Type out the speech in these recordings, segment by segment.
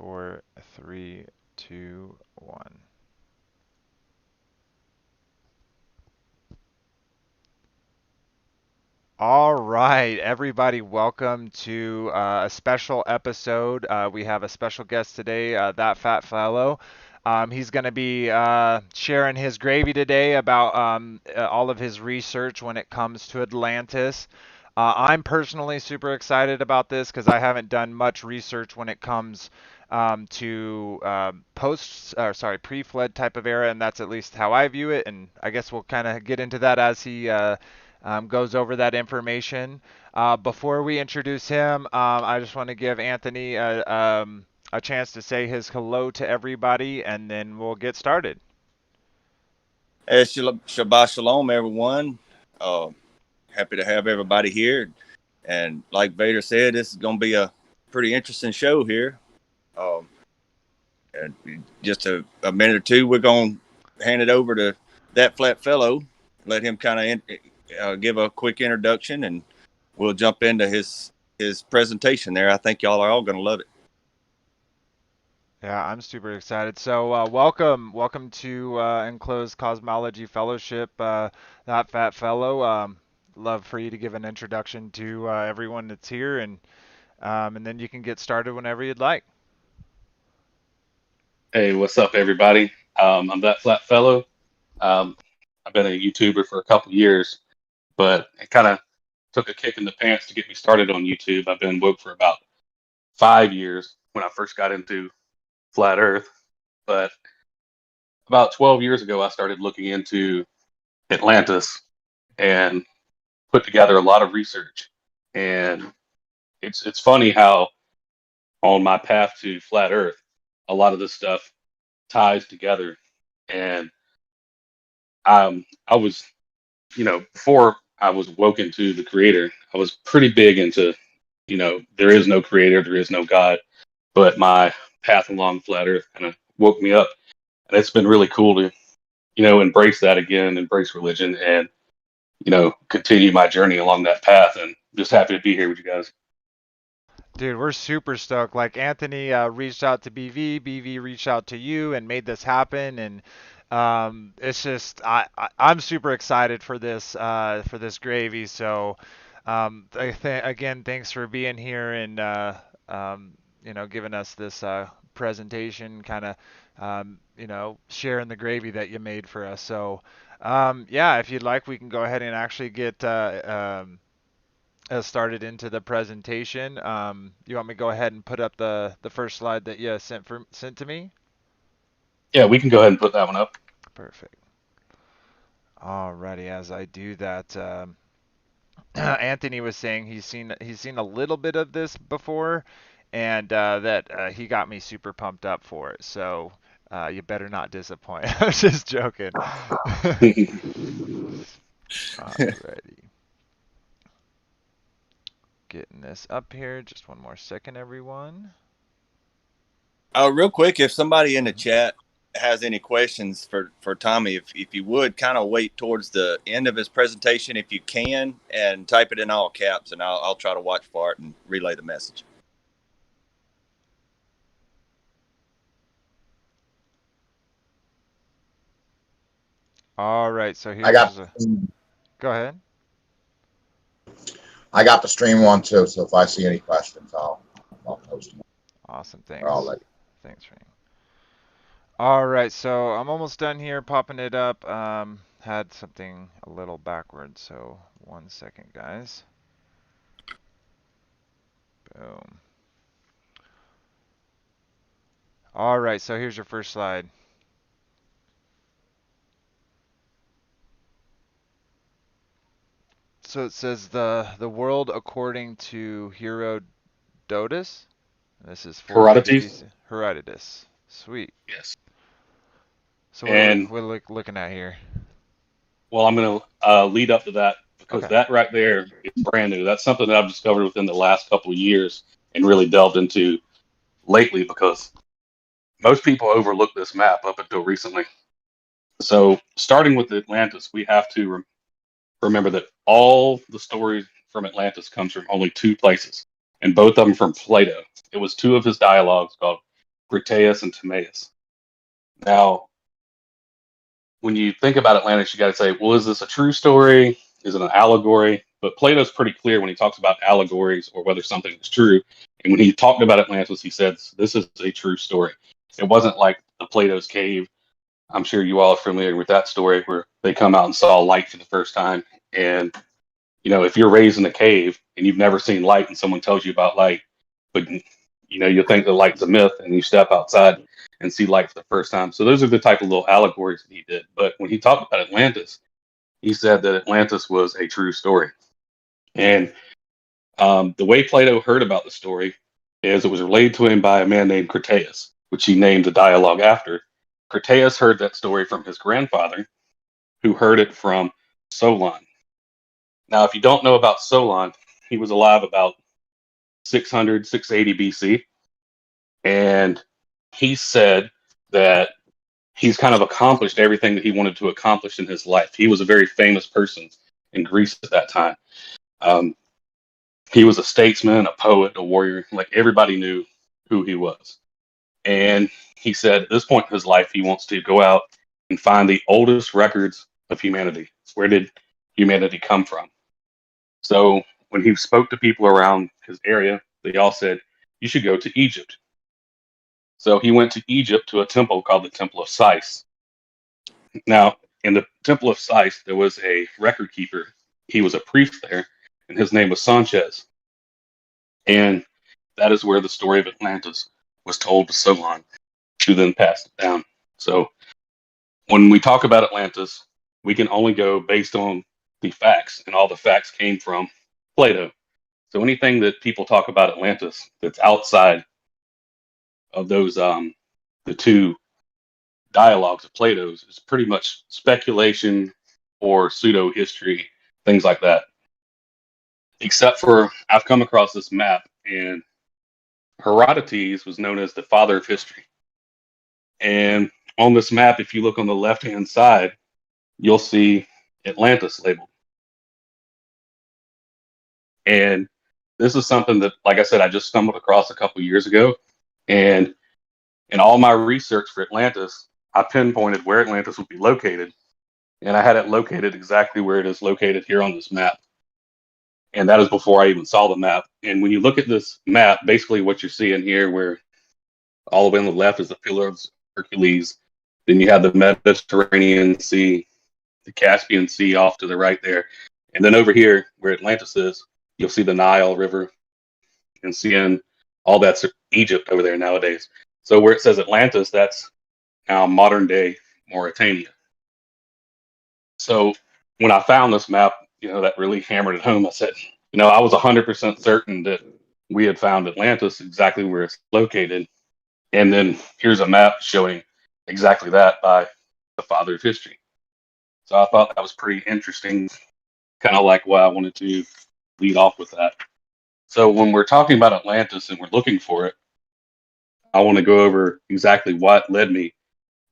4, 3, 2, 1. All right, everybody, welcome to a special episode. We have a special guest today, that fat fellow. He's going to be sharing his gravy today about all of his research when it comes to Atlantis. I'm personally super excited about this because I haven't done much research when it comes to pre-flood type of era, and that's at least how I view it. And I guess we'll kind of get into that as he goes over that information. Before we introduce him, I just want to give Anthony a chance to say his hello to everybody, and then we'll get started. Hey, Shabbat Shalom, everyone. Uh, Happy to have everybody here. And like Vader said, this is going to be a pretty interesting show here. Um, and just a minute or two, we're going to hand it over to that flat fellow, let him kind of give a quick introduction, and we'll jump into his presentation there. I think y'all are all going to love it. Yeah, I'm super excited. So, welcome to Enclosed Cosmology Fellowship, that fat fellow. Love for you to give an introduction to everyone that's here, and then you can get started whenever you'd like. Hey, what's up, everybody? I'm that flat fellow. Um, I've been a YouTuber for a couple years, but it kind of took a kick in the pants to get me started on YouTube. I've been woke for about 5 years when I first got into flat Earth, but about 12 years ago, I started looking into Atlantis and put together a lot of research. And it's funny how on my path to flat Earth, a lot of this stuff ties together. And I was, before I was woken to the creator, I was pretty big into, there is no creator, there is no God, but my path along flat earth kind of woke me up. And it's been really cool to, embrace that again, embrace religion and, continue my journey along that path. And just happy to be here with you guys. Dude, we're super stoked. Like Anthony reached out to BV reached out to you, and made this happen. And it's just I'm super excited for this gravy. So again, thanks for being here and giving us this presentation, kind of sharing the gravy that you made for us. So yeah, if you'd like, we can go ahead and actually get started into the presentation. You want me to go ahead and put up the first slide that you sent to me? Yeah, we can go ahead and put that one up. Perfect. Alrighty, as I do that, Anthony was saying he's seen a little bit of this before, and that he got me super pumped up for it. So you better not disappoint. I was just joking. Alrighty. Getting this up here. Just one more second, everyone. Real quick, if somebody in the chat has any questions for Tommy, if you would kind of wait towards the end of his presentation, if you can, and type it in all caps, and I'll try to watch for it and relay the message. All right, so here's I got go ahead. I got the stream one too, so if I see any questions, I'll post them. Awesome, Or I'll thanks. let you. Thanks, Frank. All right, so I'm almost done here, popping it up. Had something a little backwards, so 1 second, guys. Boom. All right, so here's your first slide. So it says the world according to Herodotus. This is 450 Herodotus? BC. Herodotus. Sweet. Yes. So And what are we looking at here? well, I'm going to lead up to that because Okay. that right there is brand new. That's something that I've discovered within the last couple of years and really delved into lately because most people overlook this map up until recently. So, starting with Atlantis, we have to remember that all the stories from Atlantis comes from only two places, and both of them from Plato. It was two of his dialogues called Cretaeus, and Timaeus. Now, when you think about Atlantis, you got to say, well, is this a true story? Is it an allegory? But Plato's pretty clear when he talks about allegories or whether something is true. And when he talked about Atlantis, he said, this is a true story. It wasn't like the Plato's cave. I'm sure you all are familiar with that story where they come out and saw light for the first time. And, you know, if you're raised in a cave and you've never seen light and someone tells you about light, but, you know, you think the light's a myth and you step outside and see light for the first time. So those are the type of little allegories that he did. But when he talked about Atlantis, he said that Atlantis was a true story. And the way Plato heard about the story is it was relayed to him by a man named Cretaeus, which he named the dialogue after. Cretaeus heard that story from his grandfather, who heard it from Solon. Now, if you don't know about Solon, he was alive about 600, 680 BC. And he said that he's kind of accomplished everything that he wanted to accomplish in his life. He was a very famous person in Greece at that time. He was a statesman, a poet, a warrior. Like everybody knew who he was. And he said at this point in his life, he wants to go out and find the oldest records of humanity. Where did humanity come from? So when he spoke to people around his area, they all said, you should go to Egypt. So he went to Egypt to a temple called the Temple of Sais. Now, in the Temple of Sais, there was a record keeper. He was a priest there, and his name was Sanchez. And that is where the story of Atlantis was told to Solon, who then passed it down. So when we talk about Atlantis, we can only go based on the facts, and all the facts came from Plato. So anything that people talk about Atlantis that's outside of those the two dialogues of Plato's is pretty much speculation or pseudo history, things like that. Except for I've come across this map, and Herodotus was known as the father of history. And on this map, if you look on the left hand side, you'll see Atlantis labeled. And this is something that, like I said, I just stumbled across a couple years ago. And in all my research for Atlantis, I pinpointed where Atlantis would be located. And I had it located exactly where it is located here on this map. And that is before I even saw the map. And when you look at this map, basically what you're seeing here, where all the way on the left is the Pillar of Hercules. Then you have the Mediterranean Sea, the Caspian Sea off to the right there. And then over here, where Atlantis is, you'll see the Nile River and seeing all that's Egypt over there nowadays. So where it says Atlantis, that's now modern day Mauritania. So when I found this map, you know, that really hammered it home. I said, you know, I was 100% certain that we had found Atlantis exactly where it's located. And then here's a map showing exactly that by the father of history. So I thought that was pretty interesting, kind of like why I wanted to lead off with that. So when we're talking about Atlantis and we're looking for it, I want to go over exactly what led me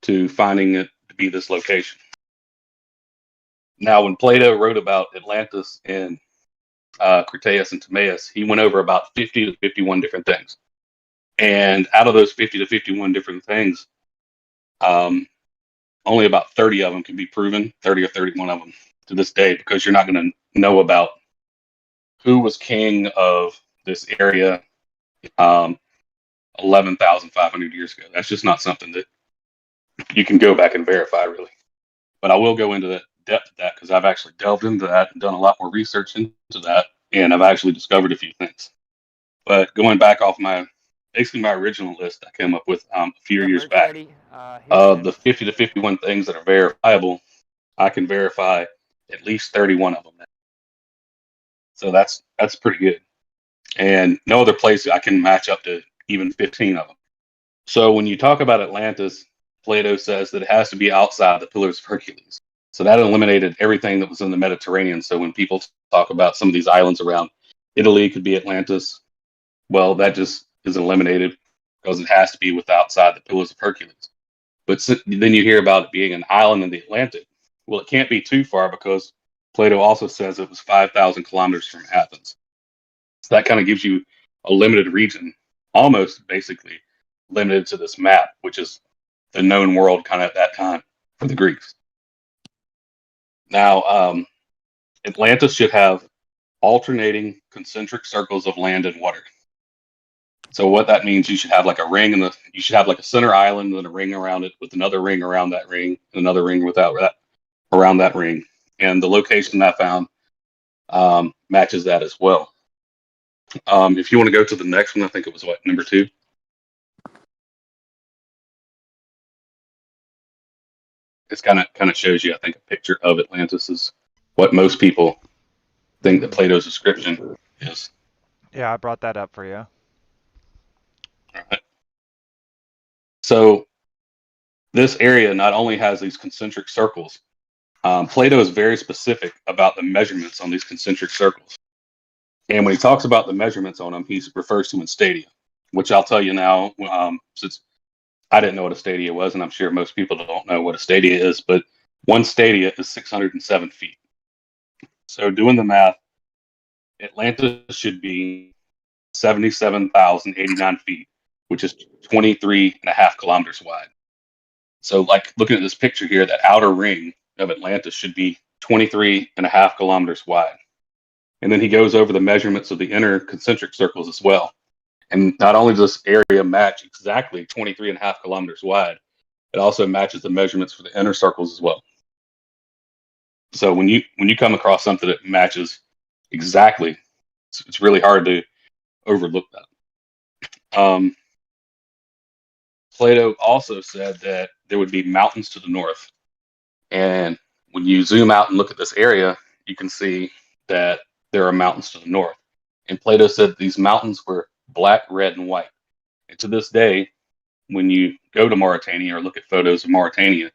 to finding it to be this location. Now, when Plato wrote about Atlantis in Cretaeus and Timaeus, he went over about 50 to 51 different things. And out of those 50 to 51 different things, only about 30 of them can be proven, 30 or 31 of them to this day, because you're not going to know about who was king of this area 11,500 years ago. That's just not something that you can go back and verify, really. But I will go into the depth of that because I've actually delved into that and done a lot more research into that, and I've actually discovered a few things. But going back off basically my original list I came up with a few years back, the 50 to 51 things that are verifiable, I can verify at least 31 of them now. So that's pretty good. And no other place I can match up to even 15 of them. So when you talk about Atlantis, Plato says that it has to be outside the Pillars of Hercules. So that eliminated everything that was in the Mediterranean. So when people talk about some of these islands around Italy could be Atlantis, well, that just is eliminated because it has to be outside the Pillars of Hercules. But then you hear about it being an island in the Atlantic. Well, it can't be too far because Plato also says it was 5,000 kilometers from Athens. So that kind of gives you a limited region, almost basically limited to this map, which is the known world kind of at that time for the Greeks. Now, Atlantis should have alternating concentric circles of land and water. So what that means, you should have like a ring, and you should have like a center island and a ring around it, with another ring around that ring, and another ring without that around that ring. And the location I found matches that as well. If you want to go to the next one, I think it was what, number 2. It's kind of shows you, I think, a picture of Atlantis is what most people think that Plato's description is. Yeah, I brought that up for you. All right. So this area not only has these concentric circles, Plato is very specific about the measurements on these concentric circles. And when he talks about the measurements on them, he refers to them in stadia, which I'll tell you now, since I didn't know what a stadia was, and I'm sure most people don't know what a stadia is, but one stadia is 607 feet. So doing the math, Atlantis should be 77,089 feet, which is 23.5 kilometers wide. So like looking at this picture here, that outer ring of Atlantis should be 23.5 kilometers wide. And then he goes over the measurements of the inner concentric circles as well. And not only does this area match exactly 23.5 kilometers wide, it also matches the measurements for the inner circles as well. So when you come across something that matches exactly, it's really hard to overlook that. Plato also said that there would be mountains to the north. And when you zoom out and look at this area, you can see that there are mountains to the north. And Plato said these mountains were black, red, and white. And to this day, when you go to Mauritania or look at photos of Mauritania,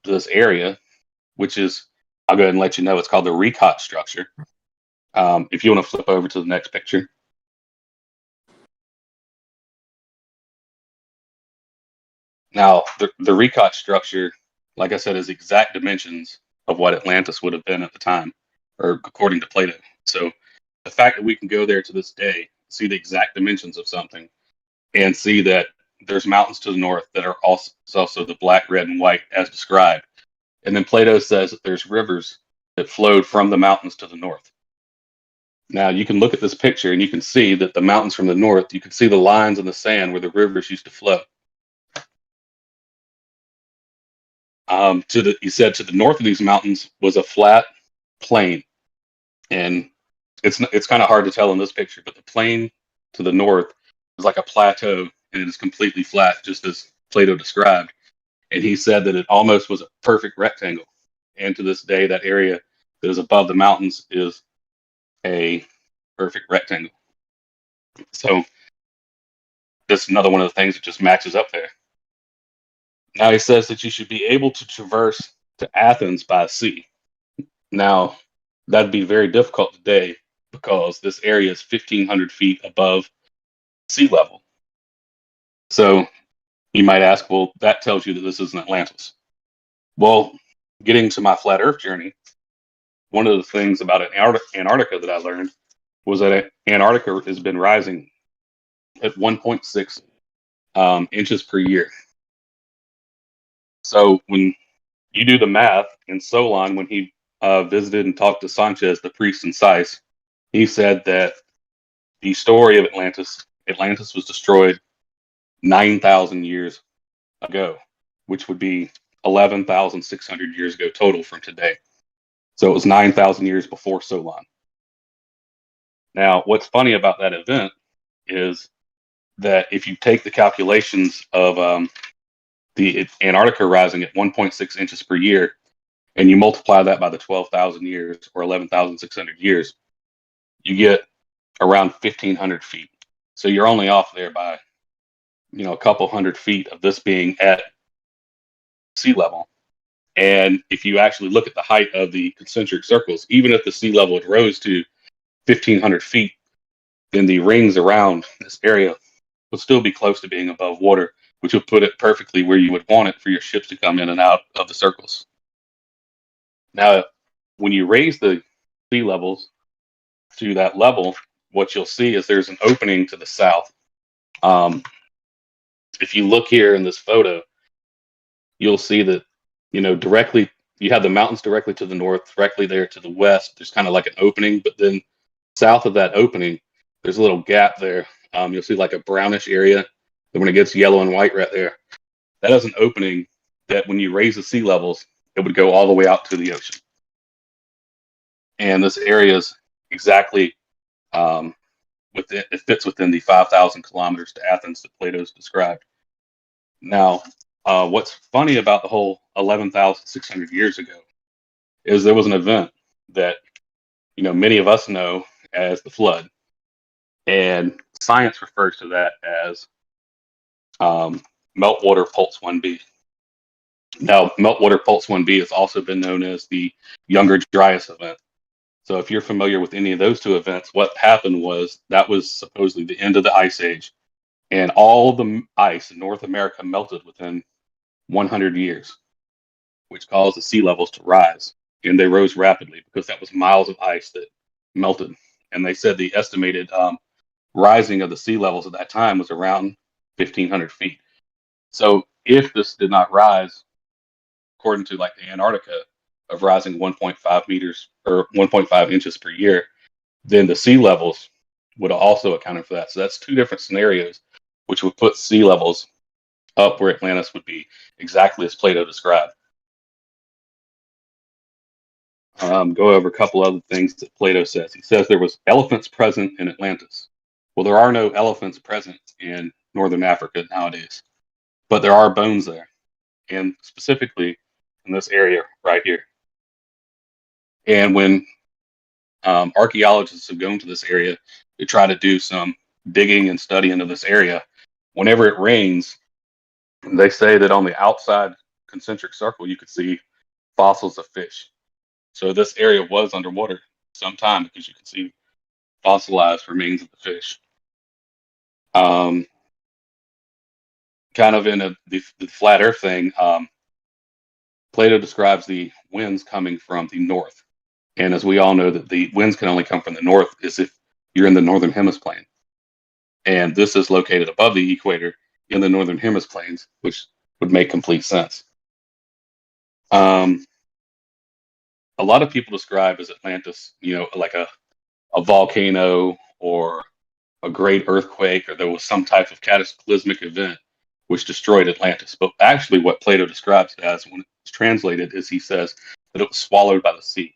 this area, which is, I'll go ahead and let you know, it's called the Ricot structure. If you want to flip over to the next picture. Now, the Ricot structure, like I said, is exact dimensions of what Atlantis would have been at the time, or according to Plato. So the fact that we can go there to this day, see the exact dimensions of something, and see that there's mountains to the north that are also the black, red, and white as described. And then Plato says that there's rivers that flowed from the mountains to the north. Now you can look at this picture and you can see that the mountains from the north, you can see the lines in the sand where the rivers used to flow. He said to the north of these mountains was a flat plain, and it's kind of hard to tell in this picture, but the plain to the north is like a plateau, and it is completely flat, just as Plato described. And he said that it almost was a perfect rectangle. And to this day, that area that is above the mountains is a perfect rectangle. So that's another one of the things that just matches up there. Now he says that you should be able to traverse to Athens by sea. Now, that'd be very difficult today because this area is 1,500 feet above sea level. So you might ask, well, that tells you that this isn't Atlantis. Well, getting to my flat Earth journey, one of the things about Antarctica that I learned was that Antarctica has been rising at 1.6 inches per year. So when you do the math, in Solon, when he visited and talked to Sanchez, the priest in Sais, he said that the story of Atlantis was destroyed 9,000 years ago, which would be 11,600 years ago total from today. So it was 9,000 years before Solon. Now, what's funny about that event is that if you take the calculations of the Antarctica rising at 1.6 inches per year, and you multiply that by the 12,000 years or 11,600 years, you get around 1,500 feet. So you're only off there by, a couple hundred feet of this being at sea level. And if you actually look at the height of the concentric circles, even if the sea level had rose to 1,500 feet, then the rings around this area would still be close to being above water, which would put it perfectly where you would want it for your ships to come in and out of the circles. Now, when you raise the sea levels to that level, what you'll see is there's an opening to the south. if you look here in this photo, you'll see that, directly, you have the mountains directly to the north, directly there to the west. There's kind of like an opening, but then south of that opening, there's a little gap there. You'll see like a brownish area. And when it gets yellow and white right there, that is an opening that when you raise the sea levels, it would go all the way out to the ocean. And this area is exactly it fits within the 5,000 kilometers to Athens that Plato's described. Now, what's funny about the whole 11,600 years ago is there was an event that, many of us know as the flood, and science refers to that as meltwater pulse 1b. Now, meltwater pulse 1b has also been known as the Younger Dryas event. So if you're familiar with any of those two events, what happened was that was supposedly the end of the ice age, and all the ice in North America melted within 100 years, which caused the sea levels to rise. And they rose rapidly because that was miles of ice that melted. And they said the estimated rising of the sea levels at that time was around 1,500 feet. So if this did not rise, according to like the Antarctica, of rising 1.5 meters or 1.5 inches per year, then the sea levels would also account for that. So that's two different scenarios, which would put sea levels up where Atlantis would be, exactly as Plato described. Go over a couple other things that Plato says. He says there was elephants present in Atlantis. Well, there are no elephants present in northern Africa nowadays, but there are bones there, and specifically in this area right here. And when archaeologists have gone to this area to try to do some digging and study into this area, whenever it rains, they say that on the outside concentric circle, you could see fossils of fish. So this area was underwater sometime because you can see fossilized remains of the fish. Kind of in the flat Earth thing, Plato describes the winds coming from the north. And as we all know, that the winds can only come from the north is if you're in the northern hemisphere. And this is located above the equator in the northern hemisphere, which would make complete sense. A lot of people describe as Atlantis, like a volcano or a great earthquake, or there was some type of cataclysmic event which destroyed Atlantis. But actually, what Plato describes it as when it's translated is he says that it was swallowed by the sea.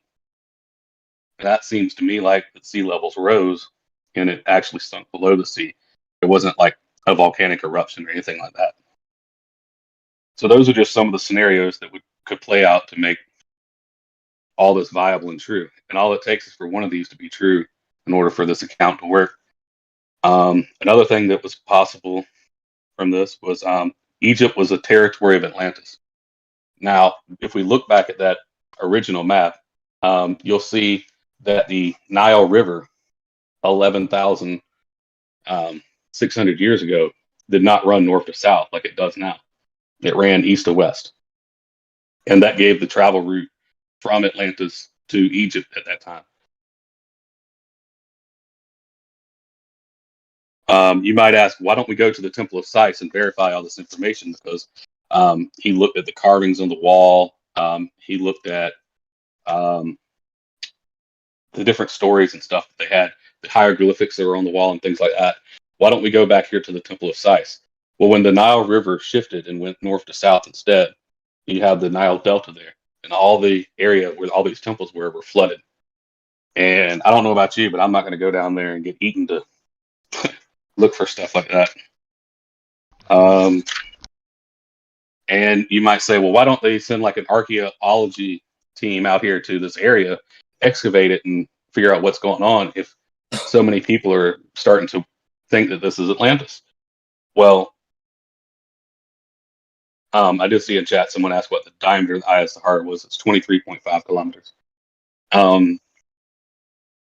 And that seems to me like the sea levels rose and it actually sunk below the sea. It wasn't like a volcanic eruption or anything like that. So those are just some of the scenarios that could play out to make all this viable and true. And all it takes is for one of these to be true in order for this account to work. Another thing that was possible from this was Egypt was a territory of Atlantis. Now, if we look back at that original map, you'll see that the Nile River, 11,600 years ago, did not run north to south like it does now. It ran east to west. And that gave the travel route from Atlantis to Egypt at that time. You might ask, why don't we go to the Temple of Sice and verify all this information? Because he looked at the carvings on the wall. He looked at the different stories and stuff that they had, the hieroglyphics that were on the wall and things like that. Why don't we go back here to the Temple of Sice? Well, when the Nile River shifted and went north to south instead, you have the Nile Delta there, and all the area where all these temples were flooded. And I don't know about you, but I'm not going to go down there and get eaten to look for stuff like that. And you might say, well, why don't they send like an archaeology team out here to this area, excavate it, and figure out what's going on if so many people are starting to think that this is Atlantis? Well, I did see in chat someone asked what the diameter of the eye of Sahara was. It's 23.5 kilometers.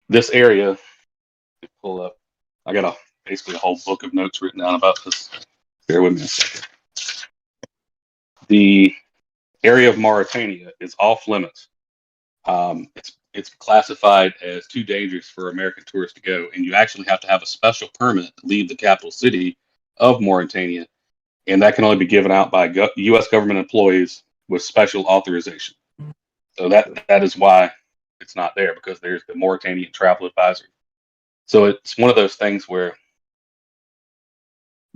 This area, pull up. I got basically a whole book of notes written down about this. Bear with me a second. The area of Mauritania is off limits. It's classified as too dangerous for American tourists to go, and you actually have to have a special permit to leave the capital city of Mauritania and that can only be given out by U.S. government employees with special authorization. So that is why it's not there, because there's the Mauritanian Travel Advisory. So it's one of those things where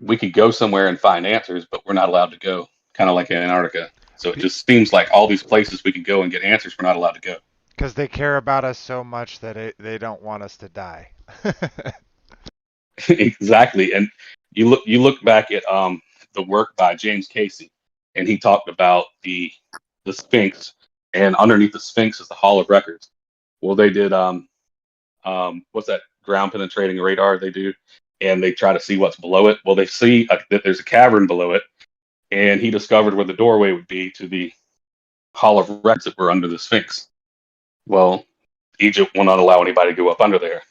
we could go somewhere and find answers, but we're not allowed to go, kind of like in Antarctica. So it just seems like all these places we could go and get answers, we're not allowed to go. Because they care about us so much that they don't want us to die. Exactly. And you look back at the work by James Casey, and he talked about the Sphinx, and underneath the Sphinx is the Hall of Records. Well, they did what's that ground penetrating radar they do, and they try to see what's below it. Well, they see that there's a cavern below it, and he discovered where the doorway would be to the Hall of Records that were under the Sphinx. Well, Egypt will not allow anybody to go up under there.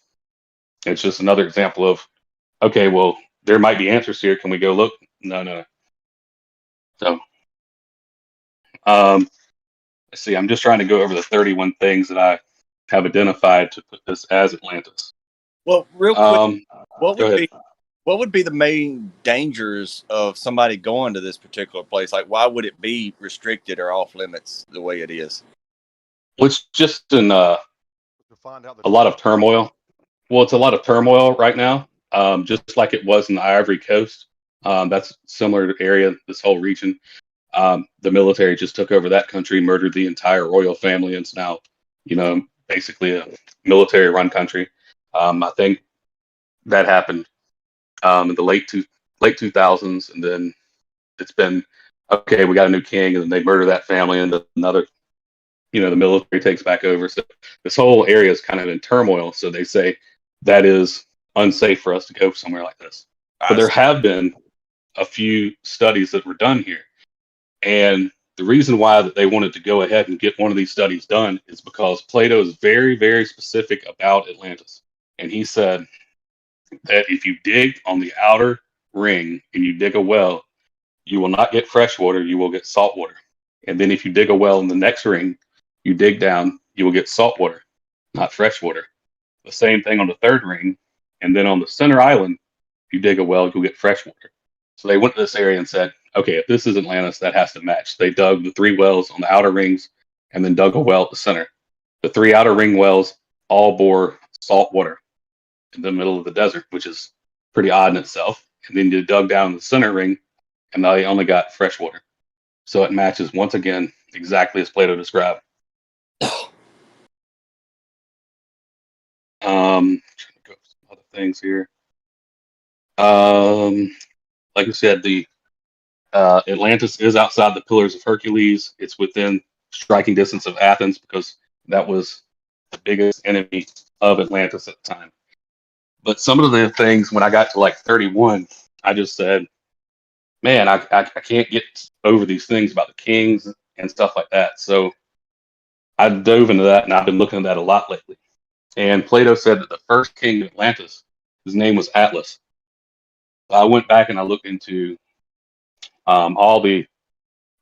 It's just another example of, okay, well, there might be answers here. Can we go look? No, no. So, let's see. I'm just trying to go over the 31 things that I have identified to put this as Atlantis. Well, real quick, what Go would ahead. be what would be the main dangers of somebody going to this particular place? Like, why would it be restricted or off limits the way it is? Well, it's just in a lot of turmoil. Well, it's a lot of turmoil right now, just like it was in the Ivory Coast. That's similar area, this whole region. The military just took over that country, murdered the entire royal family, and it's now, basically a military-run country. I think that happened in the late 2000s, and then it's been, okay, we got a new king, and then they murder that family, and another, the military takes back over. So this whole area is kind of in turmoil. So they say that is unsafe for us to go somewhere like this. But there have been a few studies that were done here, and the reason why that they wanted to go ahead and get one of these studies done is because Plato is very, very specific about Atlantis. And he said that if you dig on the outer ring and you dig a well, you will not get fresh water, you will get salt water. And then if you dig a well in the next ring, you dig down, you will get salt water, not fresh water. The same thing on the third ring. And then on the center island, if you dig a well, you'll get fresh water. So they went to this area and said, okay, if this is Atlantis, that has to match. They dug the 3 wells on the outer rings and then dug a well at the center. The 3 outer ring wells all bore salt water in the middle of the desert, which is pretty odd in itself. And then you dug down in the center ring, and they only got fresh water. So it matches once again exactly as Plato described. Trying to go over some other things here. Like I said, the Atlantis is outside the Pillars of Hercules. It's within striking distance of Athens because that was the biggest enemy of Atlantis at the time. But some of the things, when I got to like 31, I just said, man, I can't get over these things about the kings and stuff like that. So I dove into that, and I've been looking at that a lot lately. And Plato said that the first king of Atlantis, his name was Atlas. So I went back and I looked into all the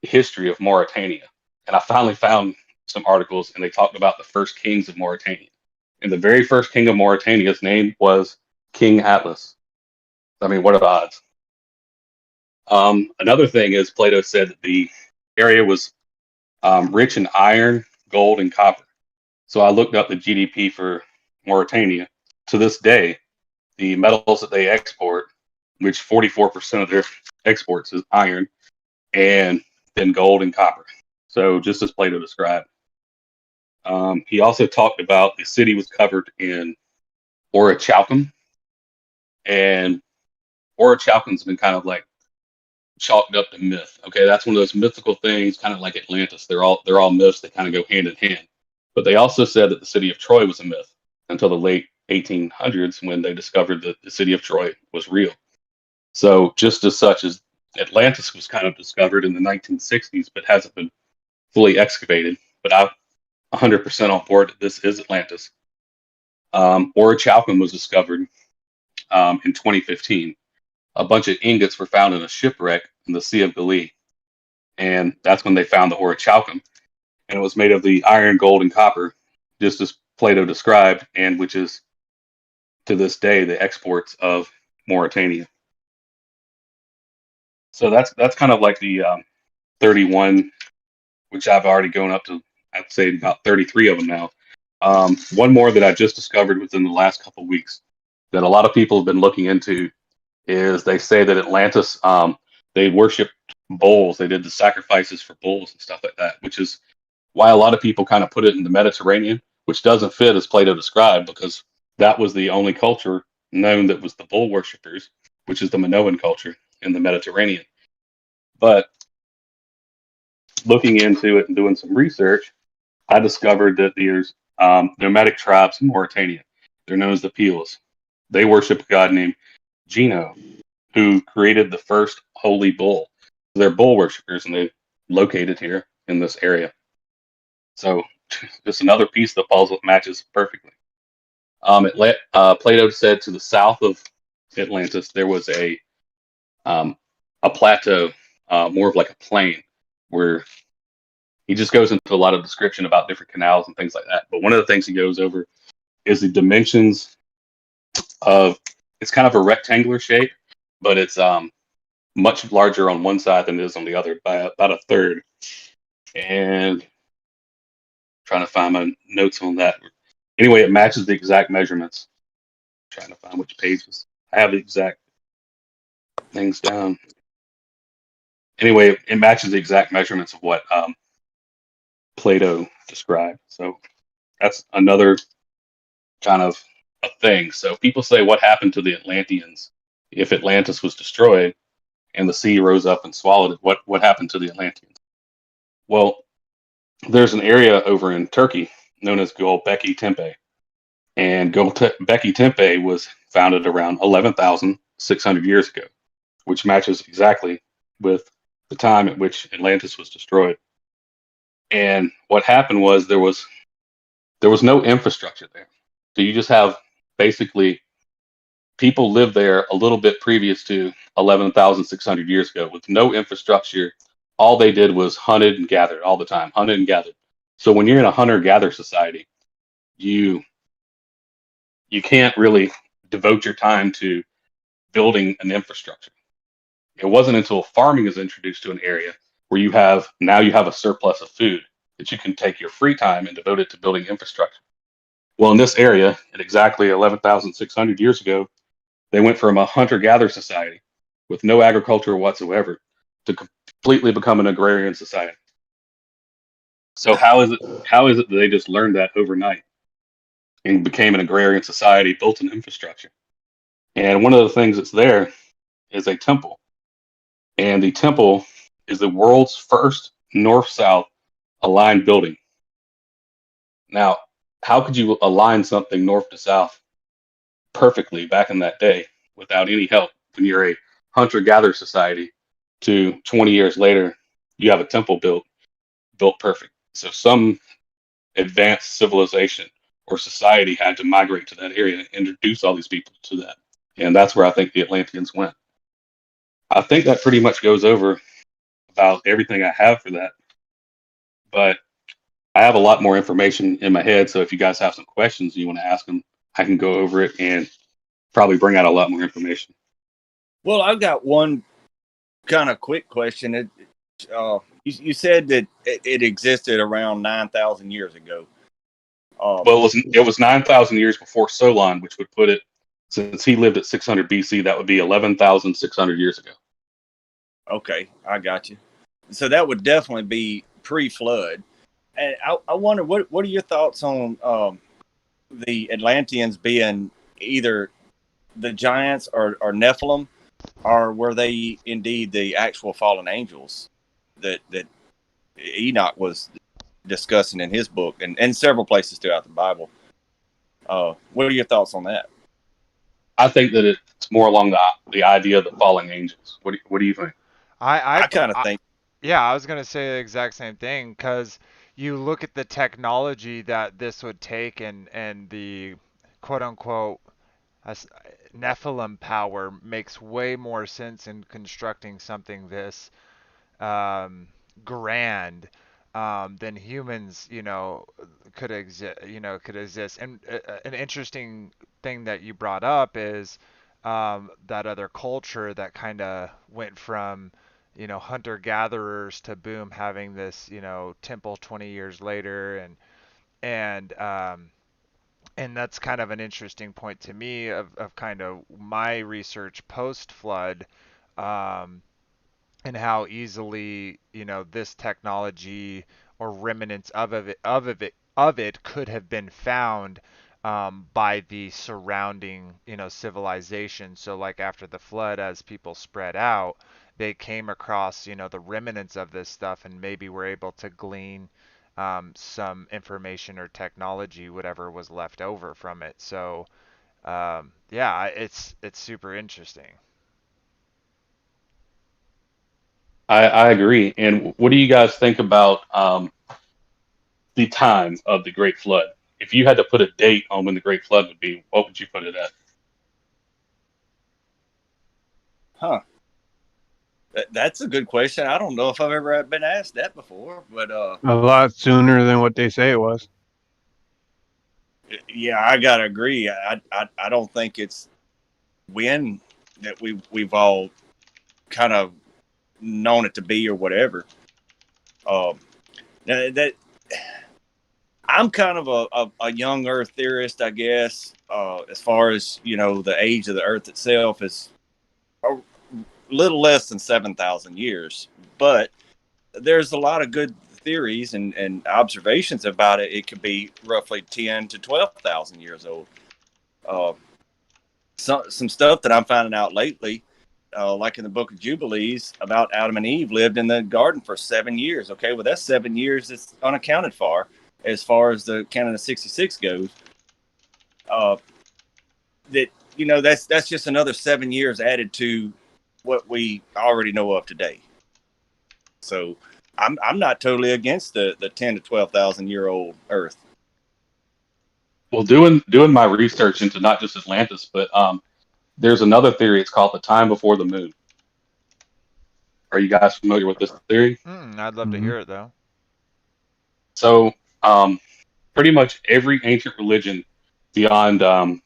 history of Mauritania, and I finally found some articles, and they talked about the first kings of Mauritania. And the very first king of Mauritania's name was King Atlas. I mean, what are the odds? Another thing is Plato said that the area was rich in iron, gold, and copper. So I looked up the GDP for Mauritania. To this day, the metals that they export, which 44% of their exports is iron, and then gold and copper. So just as Plato described. He also talked about the city was covered in orichalcum, and orichalcum's been kind of like chalked up to myth. Okay, that's one of those mythical things, kind of like Atlantis. They're all myths that kind of go hand in hand. But they also said that the city of Troy was a myth until the late 1800s when they discovered that the city of Troy was real. So just as such as Atlantis was kind of discovered in the 1960s, but hasn't been fully excavated. But I'm 100% on board that this is Atlantis. Orichalcum was discovered in 2015. A bunch of ingots were found in a shipwreck in the Sea of Galilee. And that's when they found the orichalcum. And it was made of the iron, gold, and copper, just as Plato described, and which is to this day the exports of Mauritania. So that's kind of like the 31, which I've already gone up to, I'd say about 33 of them now. One more that I just discovered within the last couple of weeks that a lot of people have been looking into is they say that Atlantis, they worshipped bulls. They did the sacrifices for bulls and stuff like that, which is why a lot of people kind of put it in the Mediterranean, which doesn't fit as Plato described, because that was the only culture known that was the bull worshippers, which is the Minoan culture in the Mediterranean. But looking into it and doing some research, I discovered that there's nomadic tribes in Mauritania. They're known as the Peels. They worship a god named Gino, who created the first holy bull. They're bull worshippers, and they're located here in this area. So just another piece of the puzzle that matches perfectly. Plato said to the south of Atlantis there was um, a plateau, more of like a plain, where he just goes into a lot of description about different canals and things like that. But one of the things he goes over is the dimensions of. It's kind of a rectangular shape, but it's much larger on one side than it is on the other by about a third. And trying to find my notes on that. Anyway, it matches the exact measurements. Trying to find which pages. I have the exact things down. Anyway, it matches the exact measurements of what Plato described. So that's another kind of a thing. So people say, what happened to the Atlanteans if Atlantis was destroyed and the sea rose up and swallowed it? What happened to the Atlanteans? Well, there's an area over in Turkey known as Göbekli Tepe, and Göbekli Tepe was founded around 11,600 years ago, which matches exactly with the time at which Atlantis was destroyed. And what happened was there was no infrastructure there. So you just have basically people lived there a little bit previous to 11,600 years ago with no infrastructure. All they did was hunted and gathered all the time, hunted and gathered. So when you're in a hunter-gatherer society, you you can't really devote your time to building an infrastructure. It wasn't until farming is introduced to an area where you have a surplus of food that you can take your free time and devote it to building infrastructure. Well, in this area, at exactly 11,600 years ago, they went from a hunter-gatherer society with no agriculture whatsoever to completely become an agrarian society. So how is it that they just learned that overnight and became an agrarian society, built an infrastructure? And one of the things that's there is a temple. And the temple is the world's first north-south aligned building. Now, how could you align something north to south perfectly back in that day without any help when you're a hunter-gatherer society to 20 years later, you have a temple built perfect. So some advanced civilization or society had to migrate to that area and introduce all these people to that. And that's where I think the Atlanteans went. I think that pretty much goes over about everything I have for that. But I have a lot more information in my head. So if you guys have some questions you want to ask them, I can go over it and probably bring out a lot more information. Well, I've got one kind of quick question. You said that it existed around 9,000 years ago. Well, it was 9,000 years before Solon, which would put it, since he lived at 600 BC, that would be 11,600 years ago. Okay, I got you. So that would definitely be pre-flood. And I wonder, what are your thoughts on the Atlanteans being either the giants or Nephilim, or were they indeed the actual fallen angels that Enoch was discussing in his book and several places throughout the Bible? What are your thoughts on that? I think that it's more along the idea of the fallen angels. What do you think? I, I kind of I think, Yeah, I was gonna say the exact same thing because you look at the technology that this would take and the quote unquote as Nephilim power makes way more sense in constructing something this um, grand than humans, could exist. And an interesting thing that you brought up is that other culture that kind of went from hunter gatherers to boom having this, temple 20 years later, and that's kind of an interesting point to me of kind of my research post flood, um, and how easily this technology or remnants of it could have been found, by the surrounding civilization. So like after the flood, as people spread out, they came across the remnants of this stuff, and maybe were able to glean some information or technology, whatever was left over from it. So yeah, it's super interesting. I agree. And what do you guys think about the time of the Great Flood? If you had to put a date on when the Great Flood would be, what would you put it at? Huh. That's a good question. I don't know if I've ever been asked that before, but A lot sooner than what they say it was. yeah, I gotta agree. I don't think it's when that we've all kind of known it to be or whatever. Um, that I'm kind of a young Earth theorist, I guess. As far as the age of the Earth itself is a little less than 7,000 years, but there's a lot of good theories and observations about it. It could be roughly 10 to 12,000 years old. Uh, some stuff that I'm finding out lately, like in the Book of Jubilees, about Adam and Eve lived in the garden for 7 years. Okay, well that's 7 years that's unaccounted for as far as the canon of 66 goes. Uh, that that's just another 7 years added to what we already know of today. So I'm not totally against the 10 to 12,000 year old Earth. Well, doing my research into not just Atlantis, but there's another theory. It's called the time before the moon. Are you guys familiar with this theory? I'd love to Hmm. hear it though. So, pretty much every ancient religion beyond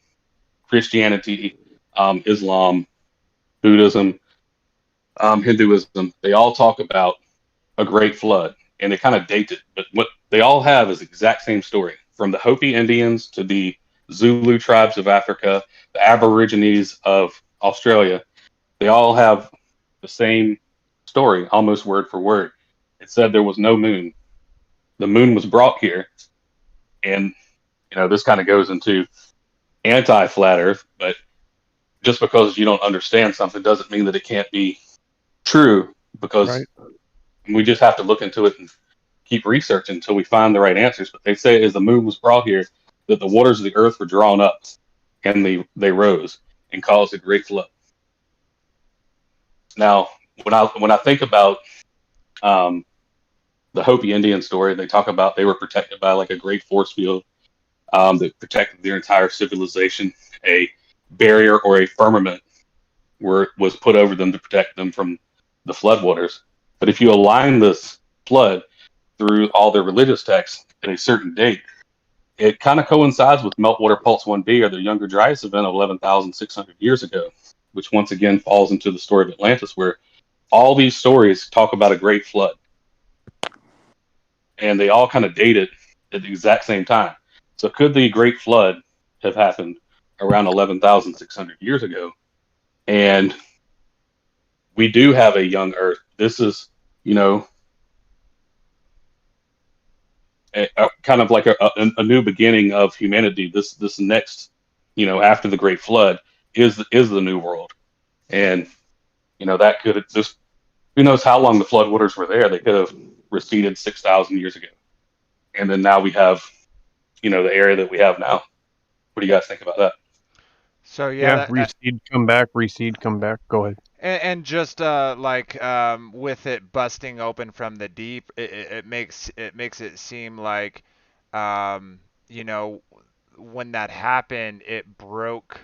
Christianity, Islam, Buddhism, Hinduism, they all talk about a great flood, and they kind of date it. But what they all have is the exact same story, from the Hopi Indians to the Zulu tribes of Africa, the Aborigines of Australia. They all have the same story, almost word for word. It said there was no moon. The moon was brought here, and this kind of goes into anti-flat Earth. But just because you don't understand something doesn't mean that it can't be true. Because Right. we just have to look into it and keep researching until we find the right answers. But they say as the moon was brought here, that the waters of the earth were drawn up, and they rose and caused a great flood. Now, when I think about um, the Hopi Indian story, they talk about they were protected by like a great force field that protected their entire civilization. A barrier or a firmament was put over them to protect them from the floodwaters. But if you align this flood through all their religious texts at a certain date, it kind of coincides with Meltwater Pulse 1b, or the Younger Dryas event of 11,600 years ago, which once again falls into the story of Atlantis, where all these stories talk about a great flood, and they all kind of date it at the exact same time. So could the Great Flood have happened around 11,600 years ago? And we do have a young Earth. This is, you know, kind of like a new beginning of humanity. This next, after the Great Flood is the New World, and that could just, who knows how long the floodwaters were there? They could have receded 6,000 years ago, and then now we have the area that we have now. What do you guys think about that? So yeah, Yeah. Reseed, come back. Reseed, come back. Go ahead. and just like with it busting open from the deep, it makes it seem like, um, you know, when that happened, it broke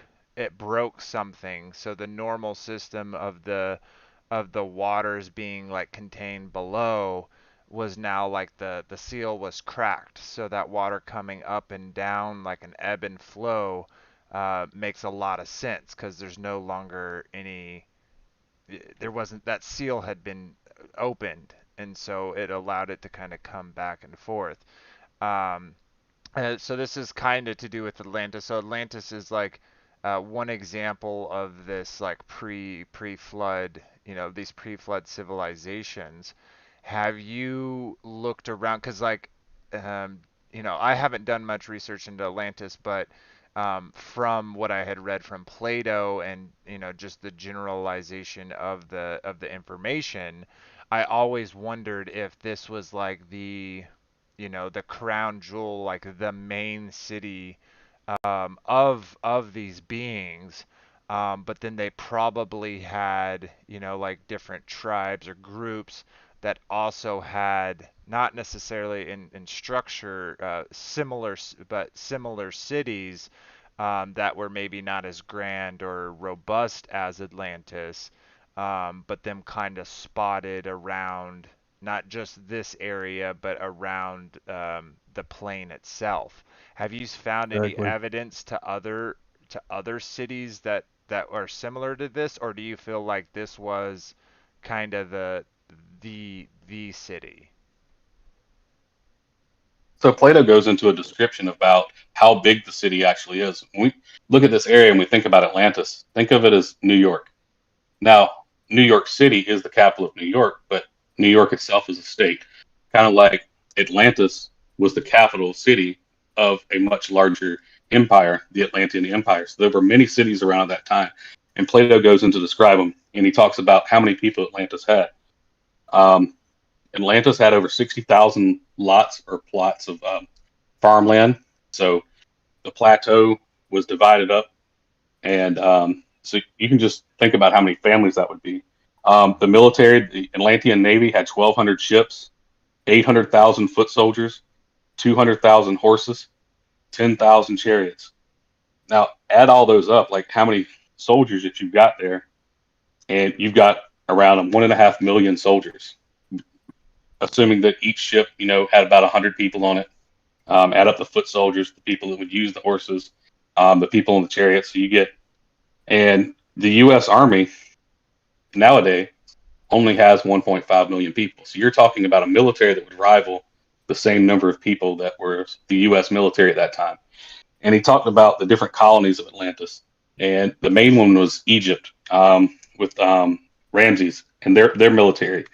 something. So the normal system of the waters being like contained below was now like the seal was cracked. So that water coming up and down like an ebb and flow makes a lot of sense because there's no longer there wasn't that seal had been opened, and so it allowed it to kind of come back and forth. Um, so this is kind of to do with Atlantis. So Atlantis is like one example of this like pre-flood, these pre-flood civilizations. Have you looked around? Because like, um, I haven't done much research into Atlantis, but from what I had read from Plato and just the generalization of the information, I always wondered if this was like the crown jewel, like the main city of these beings. But then they probably had, like different tribes or groups that also had not necessarily in structure similar, but similar cities that were maybe not as grand or robust as Atlantis, but them kind of spotted around not just this area, but around the plane itself. Have you found any Exactly. evidence to other cities that are similar to this, or do you feel like this was kind of the city? So Plato goes into a description about how big the city actually is. When we look at this area and we think about Atlantis, think of it as New York. Now, New York City is the capital of New York, but New York itself is a state. Kind of like Atlantis was the capital city of a much larger empire, the Atlantean Empire. So there were many cities around at that time. And Plato goes into describe them, and he talks about how many people Atlantis had. Um, Atlantis had over 60,000 lots or plots of farmland. So the plateau was divided up, and so you can just think about how many families that would be. The military, the Atlantean Navy had 1,200 ships, 800,000 foot soldiers, 200,000 horses, 10,000 chariots. Now add all those up, like how many soldiers that you've got there, and you've got around 1.5 million soldiers, assuming that each ship, had about 100 people on it. Add up the foot soldiers, the people that would use the horses, the people in the chariots. So you get, and the U.S. Army nowadays only has 1.5 million people. So you're talking about a military that would rival the same number of people that were the U.S. military at that time. And he talked about the different colonies of Atlantis, and the main one was Egypt, with Ramses and their military.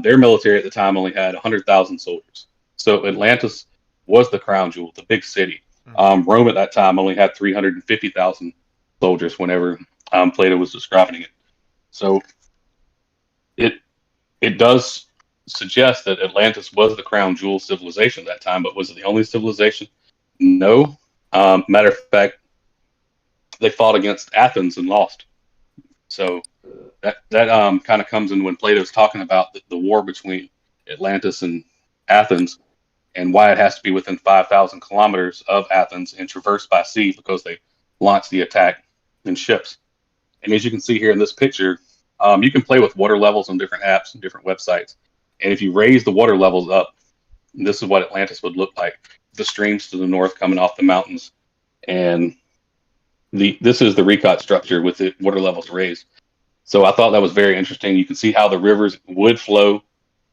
Their military at the time only had 100,000 soldiers. So Atlantis was the crown jewel, the big city. Hmm. Rome at that time only had 350,000 soldiers whenever Plato was describing it. So it it does suggest that Atlantis was the crown jewel civilization at that time, but was it the only civilization? No. Matter of fact, they fought against Athens and lost. So that kind of comes in when Plato's talking about the war between Atlantis and Athens, and why it has to be within 5,000 kilometers of Athens and traversed by sea, because they launched the attack in ships. And as you can see here in this picture, you can play with water levels on different apps and different websites. And if you raise the water levels up, this is what Atlantis would look like. The streams to the north coming off the mountains, and this is the recot structure with the water levels raised. So I thought that was very interesting. You can see how the rivers would flow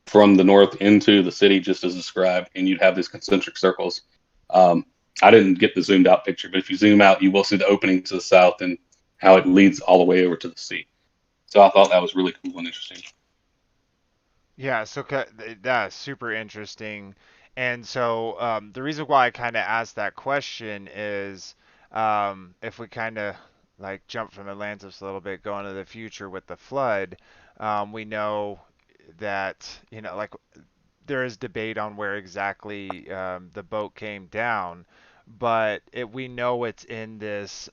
from the north into the city, just as described, and you'd have these concentric circles. Um, I didn't get the zoomed out picture, but if you zoom out, you will see the opening to the south and how it leads all the way over to the sea. So I thought that was really cool and interesting. Yeah, so that's super interesting. And so the reason why I kind of asked that question is if we kind of like jump from Atlantis a little bit, go into the future with the flood, we know that, like there is debate on where exactly the boat came down, but we know it's in this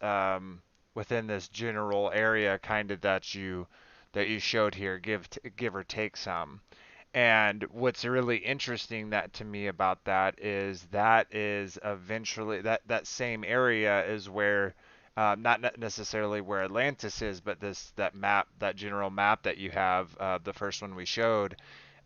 within this general area kind of that you showed here, give or take some. And what's really interesting that to me about that is eventually that same area is where not necessarily where Atlantis is, but that general map that you have, the first one we showed,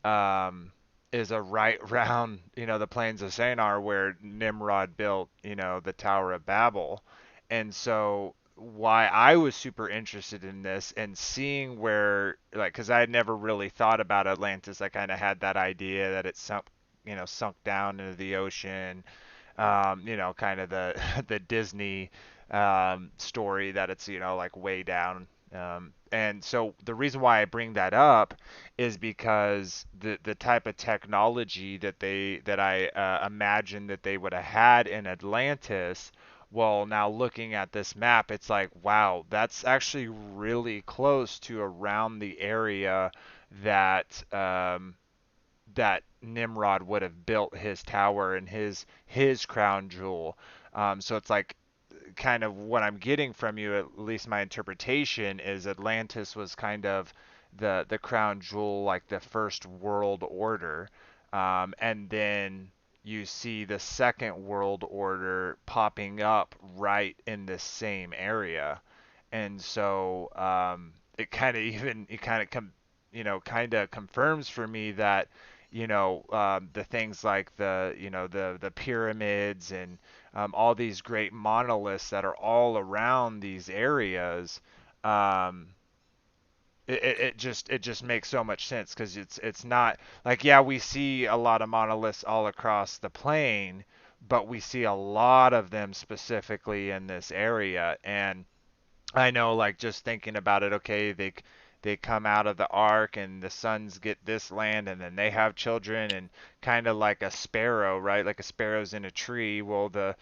um, is a right round, the plains of Shinar where Nimrod built, the Tower of Babel. And so why I was super interested in this and seeing where, like, because I had never really thought about Atlantis. I kind of had that idea that it sunk, sunk down into the ocean, kind of the the Disney story that it's like way down. And so the reason why I bring that up is because the type of technology that I imagine that they would have had in Atlantis. Well, now looking at this map, it's like, wow, that's actually really close to around the area that that Nimrod would have built his tower and his crown jewel. So it's like kind of what I'm getting from you, at least my interpretation, is Atlantis was kind of the crown jewel, like the first world order, and then you see the second world order popping up right in this same area, and so it kind of even it kind of kind of confirms for me that the things like the pyramids and all these great monoliths that are all around these areas. Um, it just makes so much sense because it's not like, yeah, we see a lot of monoliths all across the plane, but we see a lot of them specifically in this area. And I know, like, just thinking about it, okay, they come out of the ark and the sons get this land and then they have children, and kind of like a sparrow, right? Like a sparrow's in a tree. Well, the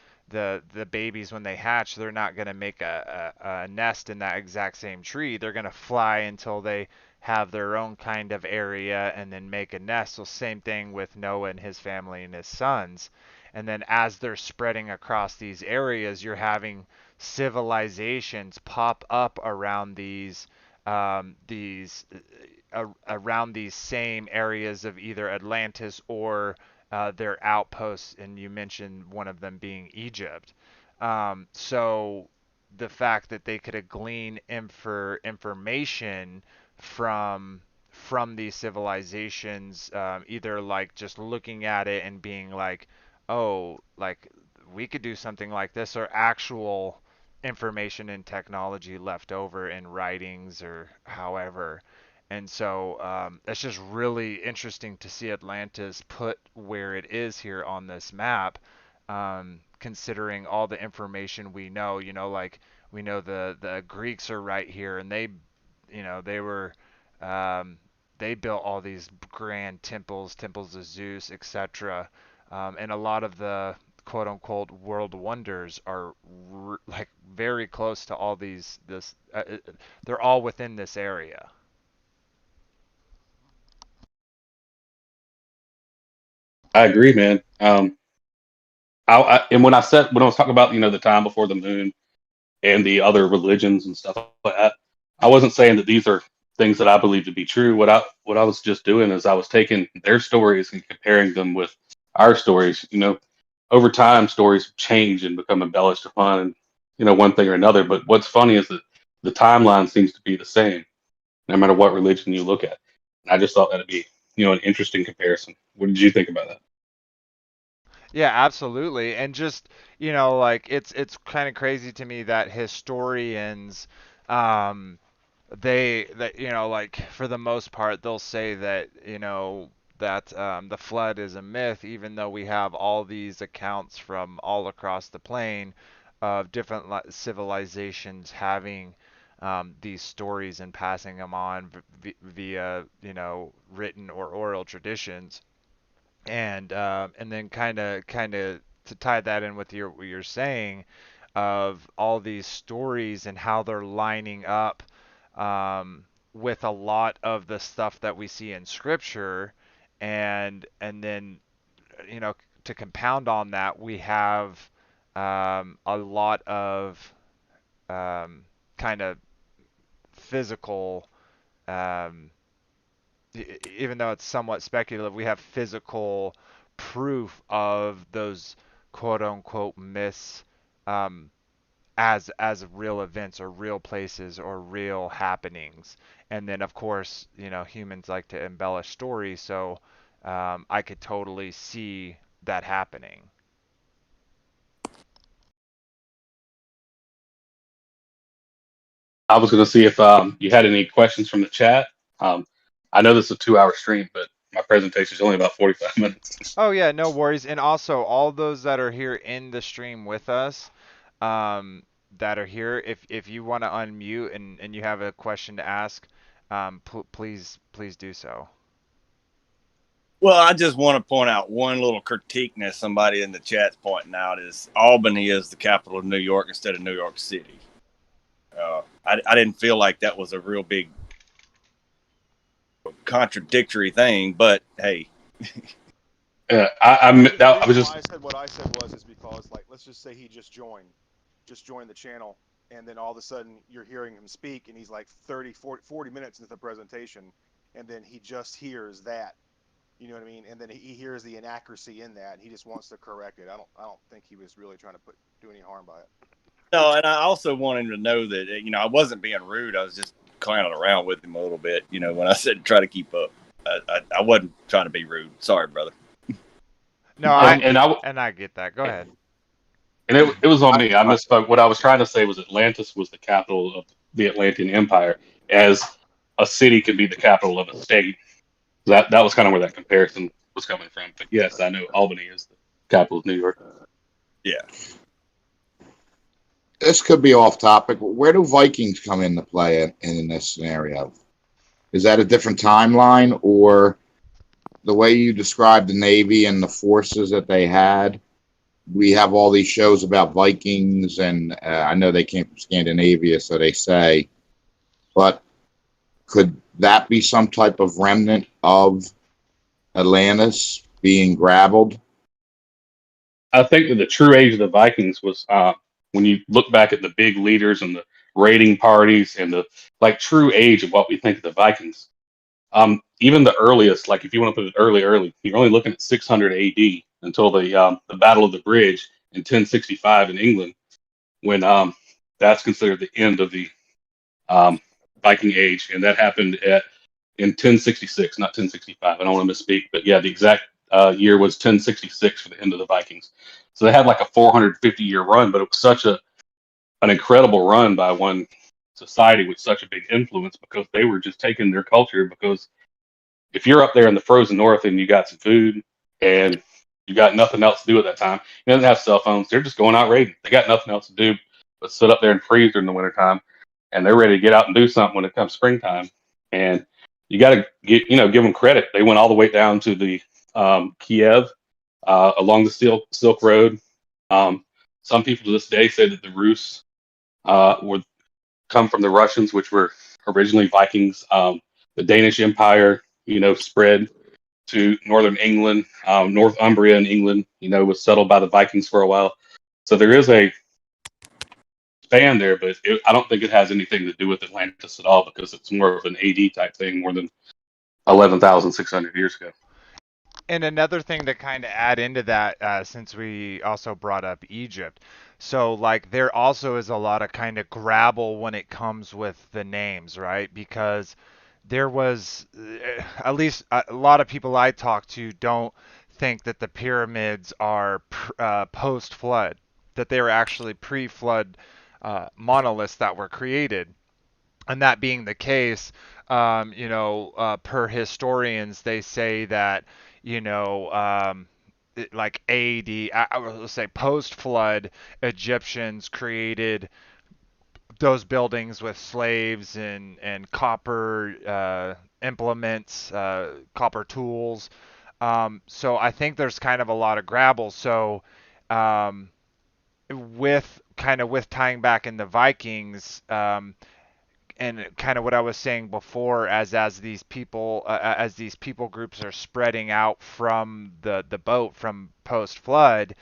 babies, when they hatch, they're not going to make a nest in that exact same tree. They're going to fly until they have their own kind of area and then make a nest. So same thing with Noah and his family and his sons. And then as they're spreading across these areas, you're having civilizations pop up around around these same areas of either Atlantis or their outposts, and you mentioned one of them being Egypt. So the fact that they could have gleaned information from these civilizations, either like just looking at it and being like, oh, like we could do something like this, or actual information and technology left over in writings or however. And so it's just really interesting to see Atlantis put where it is here on this map, considering all the information we know. Like we know the Greeks are right here, and they were um, they built all these grand temples, temples of Zeus, etc. And a lot of the quote unquote world wonders are like very close to all these this they're all within this area. I agree, man. And when I was talking about the time before the moon and the other religions and stuff like that, I wasn't saying that these are things that I believe to be true. What I was just doing is I was taking their stories and comparing them with our stories. Over time, stories change and become embellished upon, one thing or another. But what's funny is that the timeline seems to be the same, no matter what religion you look at. And I just thought that'd be, an interesting comparison. What did you think about that? Yeah, absolutely. And just, like it's kind of crazy to me that historians um that like for the most part they'll say that that the flood is a myth, even though we have all these accounts from all across the plane of different civilizations having these stories and passing them on via written or oral traditions. And then kind of to tie that in with what you're saying of all these stories and how they're lining up with a lot of the stuff that we see in scripture, and then you know to compound on that, we have a lot of kind of physical, um, even though it's somewhat speculative, we have physical proof of those quote unquote myths, um, as real events or real places or real happenings. And then of course, humans like to embellish stories, so I could totally see that happening. I was going to see if you had any questions from the chat. Um, I know this is a 2 hour stream, but my presentation is only about 45 minutes. Oh yeah, no worries. And also all those that are here in the stream with us, um, that are here, if you want to unmute and you have a question to ask, please do so. Well, I just want to point out one little critique that somebody in the chat's pointing out is Albany is the capital of New York instead of New York City. I didn't feel like that was a real big contradictory thing, but hey. I The that, I reason was why just I said what I said is because, like, let's just say he just joined the channel, and then all of a sudden you're hearing him speak, and he's like 30, 40 minutes into the presentation, and then he just hears that, you know what I mean? And then he hears the inaccuracy in that, and he just wants to correct it. I don't think he was really trying to do any harm by it. No, and I also want him to know that, I wasn't being rude. I was just clowning around with him a little bit, when I said try to keep up. I wasn't trying to be rude. Sorry, brother. No, and I get that. Go ahead. it was on me. I misspoke. What I was trying to say was Atlantis was the capital of the Atlantean Empire, as a city could be the capital of a state. That was kind of where that comparison was coming from. But yes, I know Albany is the capital of New York. Yeah. This could be off topic. Where do Vikings come into play in this scenario? Is that a different timeline, or the way you described the Navy and the forces that they had? We have all these shows about Vikings, and I know they came from Scandinavia, so they say. But could that be some type of remnant of Atlantis being grappled? I think that the true age of the Vikings was when you look back at the big leaders and the raiding parties and the true age of what we think of the Vikings. Even the earliest, like if you want to put it early, you're only looking at 600 AD until the Battle of the Bridge in 1065 in England, when that's considered the end of the um, Viking Age, and that happened in 1066, not 1065. I don't want to misspeak, but yeah, the exact year was 1066 for the end of the Vikings. So they had like a 450-year run, but it was such an incredible run by one society with such a big influence because they were just taking their culture. Because if you're up there in the frozen north and you got some food and you got nothing else to do at that time, you don't have cell phones. They're just going out raiding. They got nothing else to do but sit up there and freeze during the wintertime, and they're ready to get out and do something when it comes springtime. And you got to give them credit. They went all the way down to the Kiev, along the Silk Road. Some people to this day say that the Rus would come from the Russians, which were originally Vikings. The Danish Empire, spread to northern England. Northumbria in England, was settled by the Vikings for a while. So there is a span there, but I don't think it has anything to do with Atlantis at all because it's more of an AD type thing more than 11,600 years ago. And another thing to kind of add into that, since we also brought up Egypt, so like there also is a lot of kind of grabble when it comes with the names, right? Because there was, at least a lot of people I talk to don't think that the pyramids are post-flood, that they were actually pre-flood monoliths that were created. And that being the case, per historians, they say that, like AD, I would say post-flood, Egyptians created those buildings with slaves and copper implements, copper tools. So I think there's kind of a lot of grabble. So um, with tying back in the Vikings, and kind of what I was saying before, as these people groups are spreading out from the boat from post flood,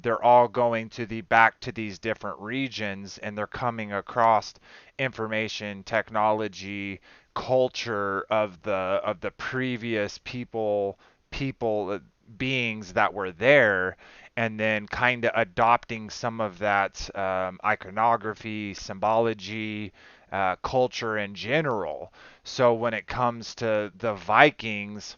they're all going to the back to these different regions, and they're coming across information, technology, culture of the previous people beings that were there, and then kind of adopting some of that iconography, symbology, culture in general. So when it comes to the Vikings,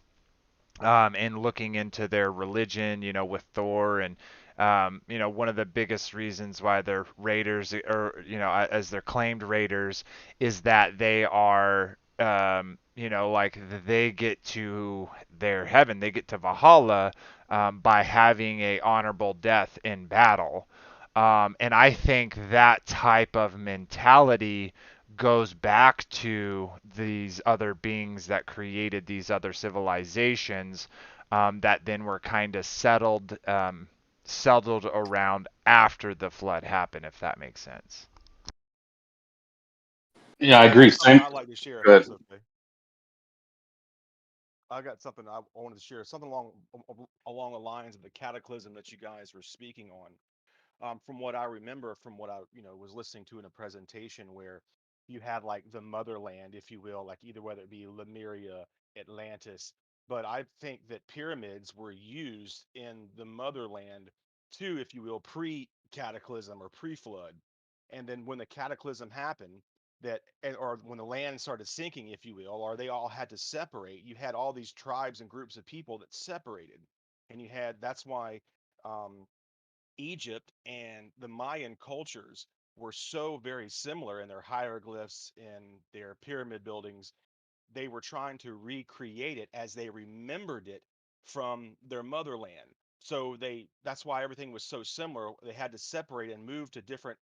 and looking into their religion, with Thor and one of the biggest reasons why they're raiders, or as they're claimed raiders, is that they are, like they get to their heaven, they get to Valhalla, by having a honorable death in battle. And I think that type of mentality goes back to these other beings that created these other civilizations, that then were kind of settled around after the flood happened, if that makes sense. Yeah, I I agree. got something Same. I'd like to share, if Good. that's okay. I got something I wanted to share, something along the lines of the cataclysm that you guys were speaking on. From what I remember, from what I was listening to in a presentation where you had like the motherland, if you will, like either whether it be Lemuria, Atlantis, but I think that pyramids were used in the motherland too, if you will, pre-cataclysm or pre-flood, and then when the cataclysm happened, or when the land started sinking, if you will, or they all had to separate, you had all these tribes and groups of people that separated, and that's why. Um, Egypt and the Mayan cultures were so very similar in their hieroglyphs and their pyramid buildings. They were trying to recreate it as they remembered it from their motherland. So that's why everything was so similar. They had to separate and move to different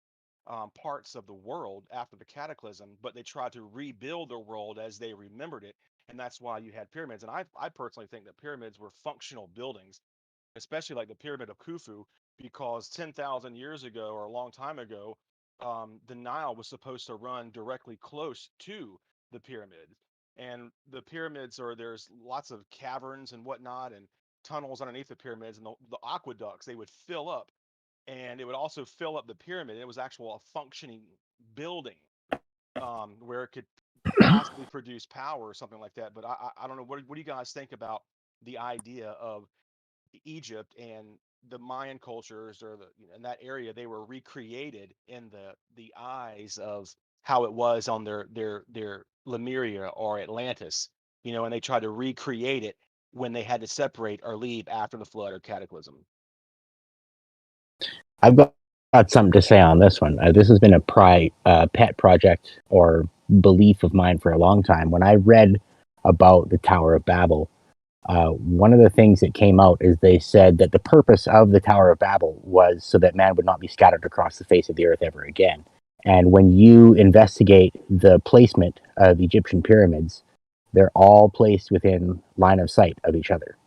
parts of the world after the cataclysm, but they tried to rebuild their world as they remembered it. And that's why you had pyramids. And I personally think that pyramids were functional buildings, especially like the Pyramid of Khufu, because 10,000 years ago or a long time ago, the Nile was supposed to run directly close to the pyramids. And the pyramids there's lots of caverns and whatnot and tunnels underneath the pyramids, and the aqueducts, they would fill up, and it would also fill up the pyramid. It was actual a functioning building, where it could possibly produce power or something like that. But I don't know. What do you guys think about the idea of Egypt and the Mayan cultures, or in that area, they were recreated in the eyes of how it was on their Lemuria or Atlantis, and they tried to recreate it when they had to separate or leave after the flood or cataclysm. I've got something to say on this one. This has been a pet project or belief of mine for a long time. When I read about the Tower of Babel, one of the things that came out is they said that the purpose of the Tower of Babel was so that man would not be scattered across the face of the earth ever again. And when you investigate the placement of Egyptian pyramids, they're all placed within line of sight of each other.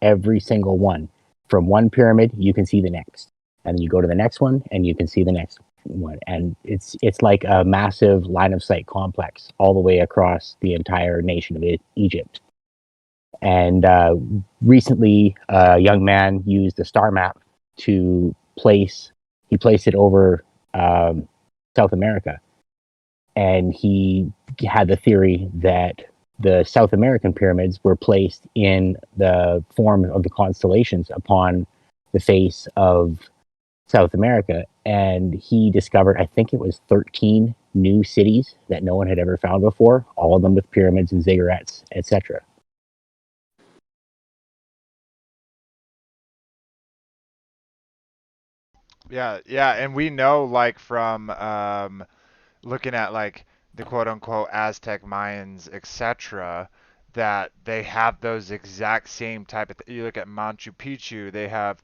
Every single one. From one pyramid, you can see the next. And then you go to the next one and you can see the next one. And it's like a massive line of sight complex all the way across the entire nation of Egypt. And recently, a young man used a star map to he placed it over South America. And he had the theory that the South American pyramids were placed in the form of the constellations upon the face of South America. And he discovered, I think it was 13 new cities that no one had ever found before, all of them with pyramids and ziggurats, etc. Yeah, yeah, and we know like from looking at like the quote unquote Aztec Mayans, etc., that they have those exact same type of you look at Machu Picchu, they have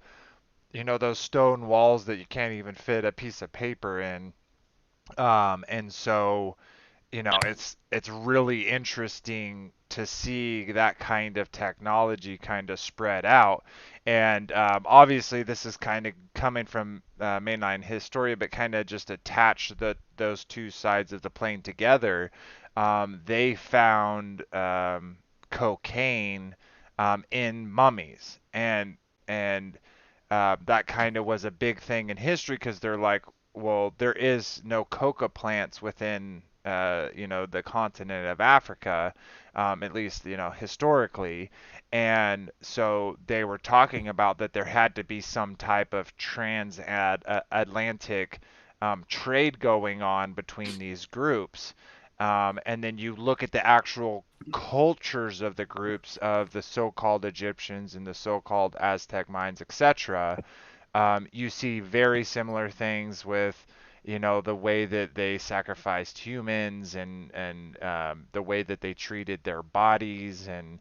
those stone walls that you can't even fit a piece of paper in. And so it's really interesting to see that kind of technology kind of spread out. And obviously, this is kind of coming from mainline history, but kind of just attach those two sides of the plane together. They found cocaine in mummies, and that kind of was a big thing in history because they're like, well, there is no coca plants within the continent of Africa, at least historically, and so they were talking about that there had to be some type of Atlantic trade going on between these groups, and then you look at the actual cultures of the groups of the so-called Egyptians and the so-called Aztec Mayans, etc. You see very similar things with, you know, the way that they sacrificed humans and the way that they treated their bodies and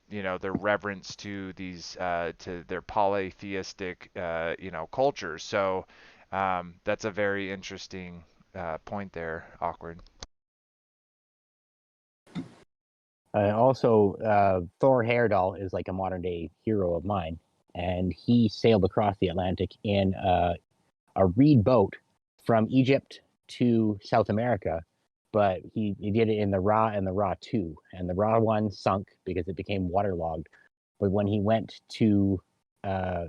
you know, their reverence to these to their polytheistic you know, cultures. So that's a very interesting point there. Awkward. Also, Thor Heyerdahl is like a modern day hero of mine, and he sailed across the Atlantic in a reed boat from Egypt to South America, but he did it in the Ra and the Ra 2, and the Ra 1 sunk because it became waterlogged. But when he went to uh,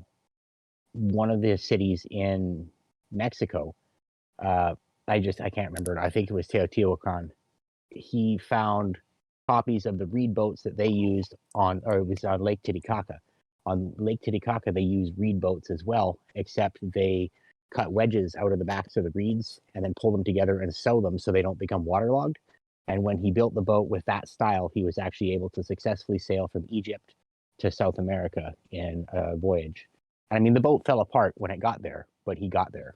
one of the cities in Mexico, uh, I can't remember. I think it was Teotihuacan. He found copies of the reed boats that they used on, or it was on Lake Titicaca. On Lake Titicaca, they use reed boats as well, except they cut wedges out of the backs of the reeds and then pull them together and sew them so they don't become waterlogged. And when he built the boat with that style, he was actually able to successfully sail from Egypt to South America in a voyage. I mean, the boat fell apart when it got there, but he got there.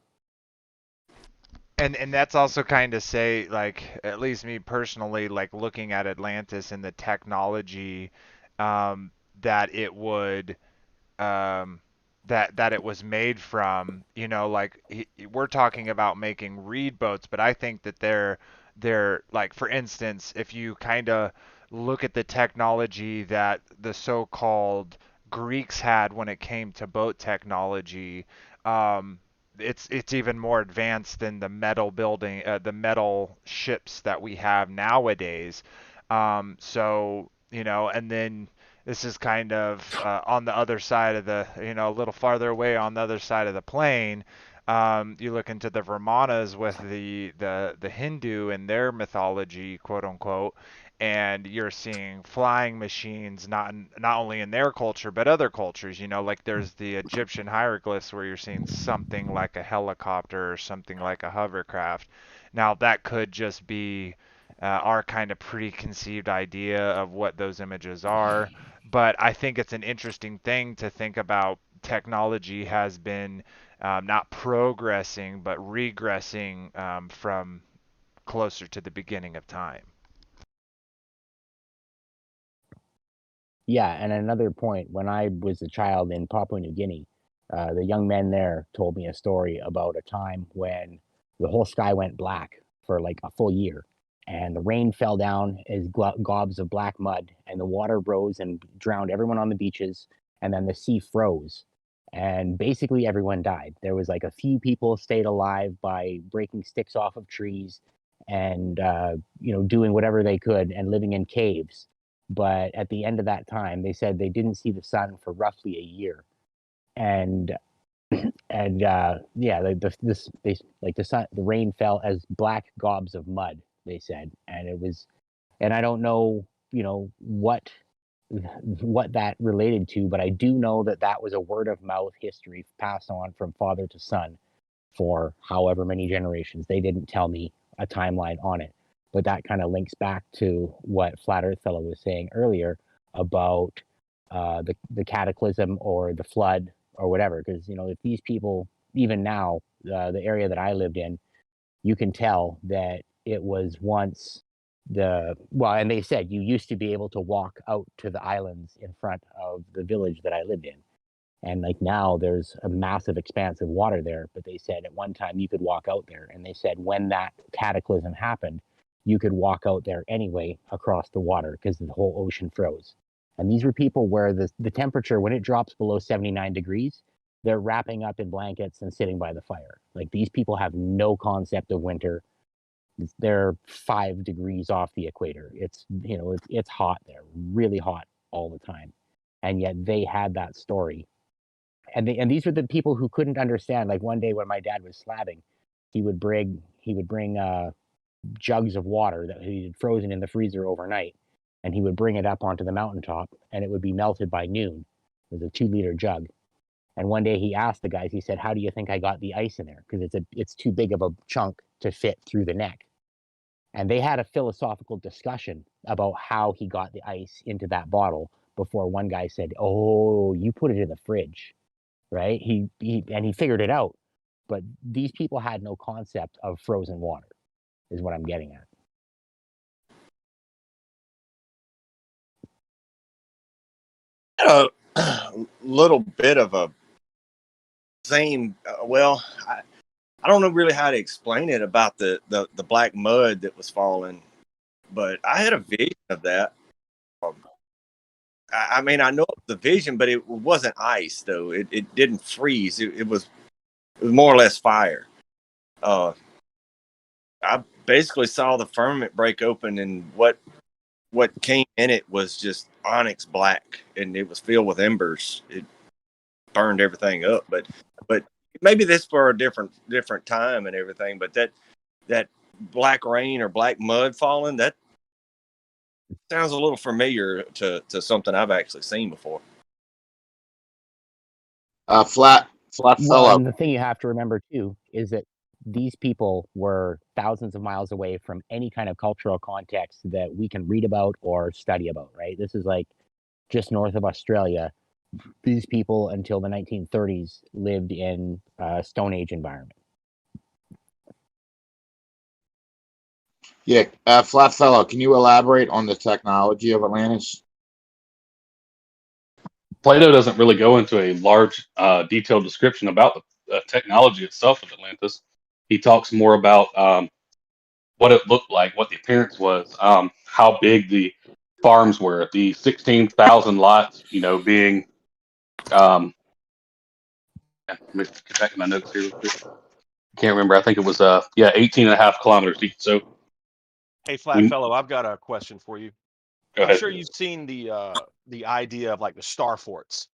And that's also kind of say, like, at least me personally, like looking at Atlantis and the technology um, that it would um, that it was made from. You know, like we're talking about making reed boats, but I think that they're like, for instance, if you kind of look at the technology that the so-called Greeks had when it came to boat technology, um, it's even more advanced than the metal building, the metal ships that we have nowadays. So you know, and then this is kind of on the other side of the, you know, a little farther away on the other side of the plane. You look into the Brahmanas with the Hindu and their mythology, quote unquote, and you're seeing flying machines not only in their culture but other cultures. You know, like there's the Egyptian hieroglyphs where you're seeing something like a helicopter or something like a hovercraft. Now that could just be our kind of preconceived idea of what those images are. But I think it's an interesting thing to think about. Technology has been not progressing, but regressing from closer to the beginning of time. Yeah, and another point, when I was a child in Papua New Guinea, the young men there told me a story about a time when the whole sky went black for like a full year, and the rain fell down as gobs of black mud, and the water rose and drowned everyone on the beaches, and then the sea froze, and basically everyone died. There was like a few people stayed alive by breaking sticks off of trees and you know, doing whatever they could and living in caves, but at the end of that time, they said they didn't see the sun for roughly a year. And yeah, the sun, the rain fell as black gobs of mud. They said, and it was, and I don't know, you know, what that related to, but I do know that that was a word of mouth history passed on from father to son for however many generations. They didn't tell me a timeline on it, but that kind of links back to what Flat Earth Fellow was saying earlier about the cataclysm or the flood or whatever. Because you know, if these people, even now, the area that I lived in, you can tell that it was once and they said you used to be able to walk out to the islands in front of the village that I lived in, and like now there's a massive expanse of water there, but they said at one time you could walk out there, and they said when that cataclysm happened, you could walk out there anyway across the water because the whole ocean froze. And these were people where the temperature, when it drops below 79 degrees, they're wrapping up in blankets and sitting by the fire. Like these people have no concept of winter. They're 5 degrees off the equator. It's, you know, it's hot there, really hot all the time. And yet they had that story, and these were the people who couldn't understand. Like one day when my dad was slabbing, he would bring jugs of water that he had frozen in the freezer overnight, and he would bring it up onto the mountaintop, and it would be melted by noon. It was a 2 liter jug. And one day he asked the guys, he said, "How do you think I got the ice in there? Because it's too big of a chunk to fit through the neck." And they had a philosophical discussion about how he got the ice into that bottle before one guy said, "Oh, you put it in the fridge." right? He figured it out. But these people had no concept of frozen water, is what I'm getting at. A little bit of a same. Well, I don't know really how to explain it about the black mud that was falling, but I had a vision of that. Um, I mean, I know the vision, but it wasn't ice though. It didn't freeze. It was more or less fire. Uh, I basically saw the firmament break open, and what came in it was just onyx black, and it was filled with embers. It burned everything up. But maybe this for a different time and everything. But that black rain or black mud falling, that sounds a little familiar to something I've actually seen before. Flat Well, fellow. and the thing you have to remember too is that these people were thousands of miles away from any kind of cultural context that we can read about or study about, right? This is like just north of Australia. These people until the 1930s lived in a Stone Age environment. Yeah, flat fellow. Can you elaborate on the technology of Atlantis? Plato doesn't really go into a large, detailed description about the technology itself of Atlantis. He talks more about what it looked like, what the appearance was, how big the farms were, the 16,000 lots, being. Let me get back in my notes here real quick. Can't remember. I think it was 18 and a half kilometers each. So Hey, flat we fellow, I've got a question for you. go I'm ahead. sure you've seen the idea of like the star forts,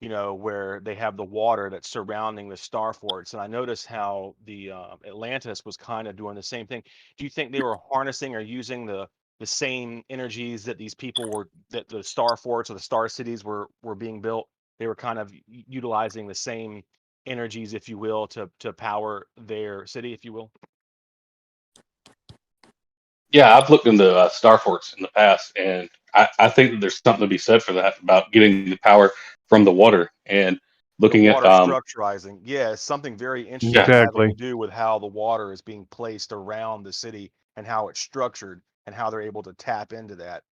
where they have the water that's surrounding the star forts. And I noticed how the Atlantis was kind of doing the same thing. Do you think they were harnessing or using the same energies that these people were, that the star forts or the star cities were being built? They were kind of utilizing the same energies, if you will, to power their city, if you will. Yeah, I've looked into star forts in the past, and I think that there's something to be said for that about getting the power from the water and The looking at water structurizing. Yeah, it's something very yeah, interesting having to Exactly. do with how the water is being placed around the city and how it's structured and how they're able to tap into that.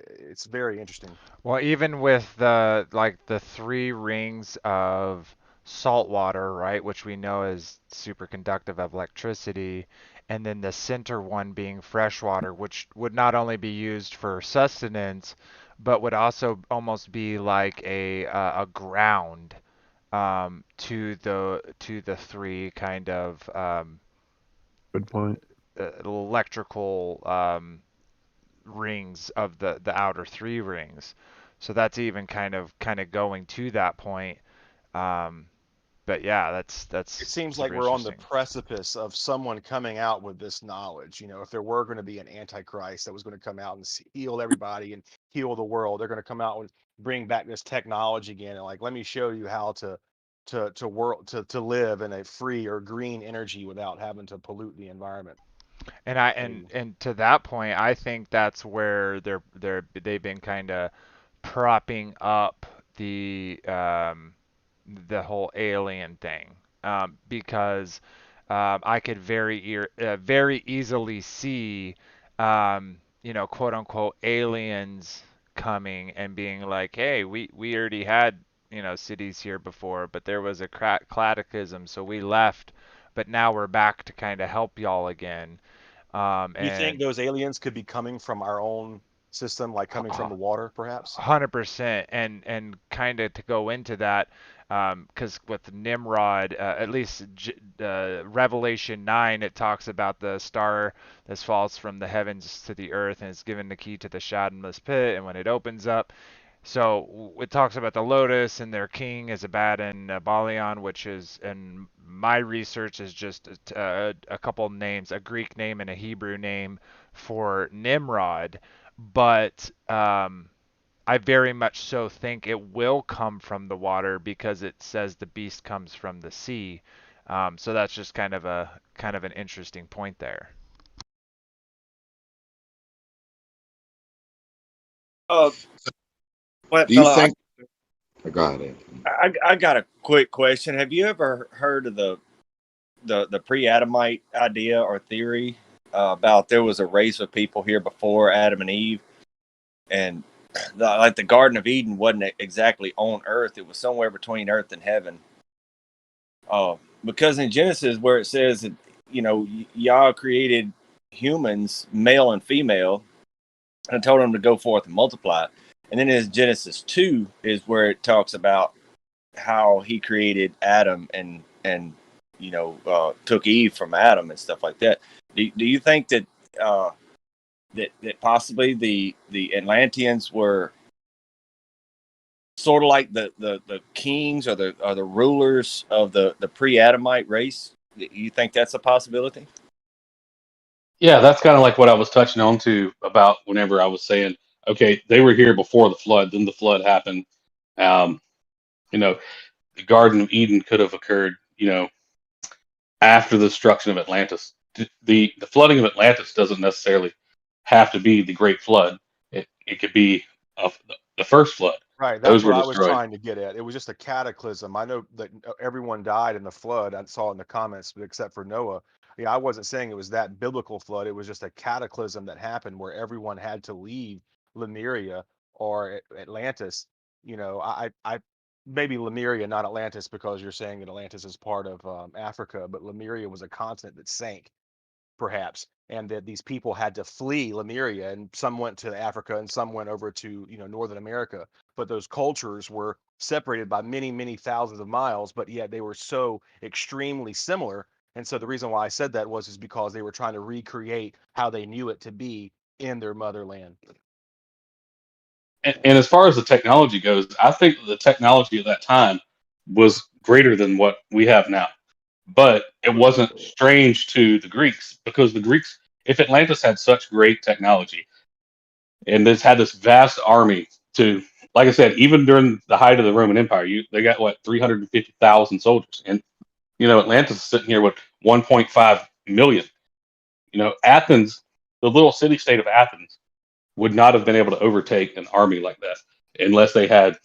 It's very interesting. Well, even with the three rings of salt water, right, which we know is super conductive of electricity, and then the center one being fresh water, which would not only be used for sustenance, but would also almost be like a ground to the three kind of Good point. electrical rings of the outer three rings. So that's even kind of going to that point. Um, but yeah, It that's seems like super we're on the interesting. precipice of someone coming out with this knowledge. If there were going to be an antichrist that was going to come out and heal everybody and heal the world, they're going to come out and bring back this technology again and like, let me show you how to live in a free or green energy without having to pollute the environment. And I I and mean, and to that point, I think that's where they've been kind of propping up the whole alien thing, because I could very easily see, quote unquote aliens coming and being like, hey, we already had cities here before, but there was a cataclysm, so we left, but now we're back to kind of help y'all again. you think And those aliens could be coming from our own system, like coming from the water, perhaps? 100%, and kind of to go into that, because with Nimrod, at least Revelation 9, it talks about the star that falls from the heavens to the earth and is given the key to the bottomless pit, and when it opens up, so it talks about the lotus and their king is Abaddon, Balion, which is, in my research, is just a couple names, a Greek name and a Hebrew name for Nimrod. But I very much so think it will come from the water because it says the beast comes from the sea. So that's just kind of an interesting point there. Uh, Flat Do you fellow, think? Go ahead, Anthony. I got a quick question. Have you ever heard of the pre-Adamite idea or theory about there was a race of people here before Adam and Eve, and like the Garden of Eden wasn't exactly on Earth; it was somewhere between Earth and heaven. Because in Genesis, where it says that Yah created humans, male and female, and told them to go forth and multiply. And then in Genesis 2 is where it talks about how he created Adam and took Eve from Adam and stuff like that. Do you think that that possibly the Atlanteans were sort of like the kings or the rulers of the pre-Adamite race? You think that's a possibility? Yeah, that's kind of like what I was touching on to about whenever I was saying, okay, they were here before the flood, then the flood happened. Um, you know, the Garden of Eden could have occurred, after the destruction of Atlantis. The flooding of Atlantis doesn't necessarily have to be the Great Flood. It could be of the first flood. Right, that's Those were what I was destroyed. trying to get at. It was just a cataclysm. I know that everyone died in the flood. I saw it in the comments, but except for Noah. Yeah, I wasn't saying it was that biblical flood. It was just a cataclysm that happened where everyone had to leave Lemuria or Atlantis. I maybe Lemuria, not Atlantis, because you're saying that Atlantis is part of Africa, but Lemuria was a continent that sank perhaps, and that these people had to flee Lemuria, and some went to Africa and some went over to Northern America. But those cultures were separated by many, many thousands of miles, but yet they were so extremely similar. And so the reason why I said that is because they were trying to recreate how they knew it to be in their motherland. And as far as the technology goes, I think the technology at that time was greater than what we have now. But it wasn't strange to the Greeks because the Greeks, if Atlantis had such great technology and this had this vast army to, like I said, even during the height of the Roman Empire, they got what 350,000 soldiers, and Atlantis is sitting here with 1.5 million. Athens, the little city state of Athens, would not have been able to overtake an army like that unless they had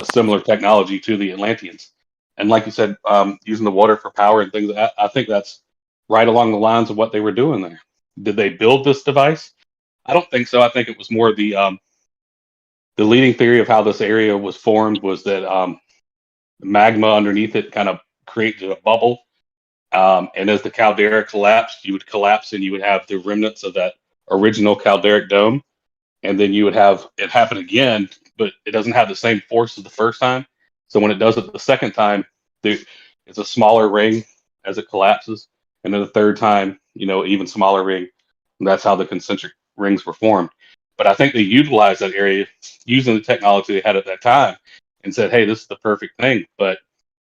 a similar technology to the Atlanteans. And like you said, using the water for power and things, I think that's right along the lines of what they were doing there. Did they build this device? I don't think so. I think it was more the leading theory of how this area was formed was that magma underneath it kind of created a bubble. And as the caldera collapsed, you would collapse and you would have the remnants of that original calderic dome. And then you would have it happen again, but it doesn't have the same force as the first time. So when it does it the second time, it's a smaller ring as it collapses, and then the third time, even smaller ring. And that's how the concentric rings were formed. But I think they utilized that area using the technology they had at that time and said, "Hey, this is the perfect thing." But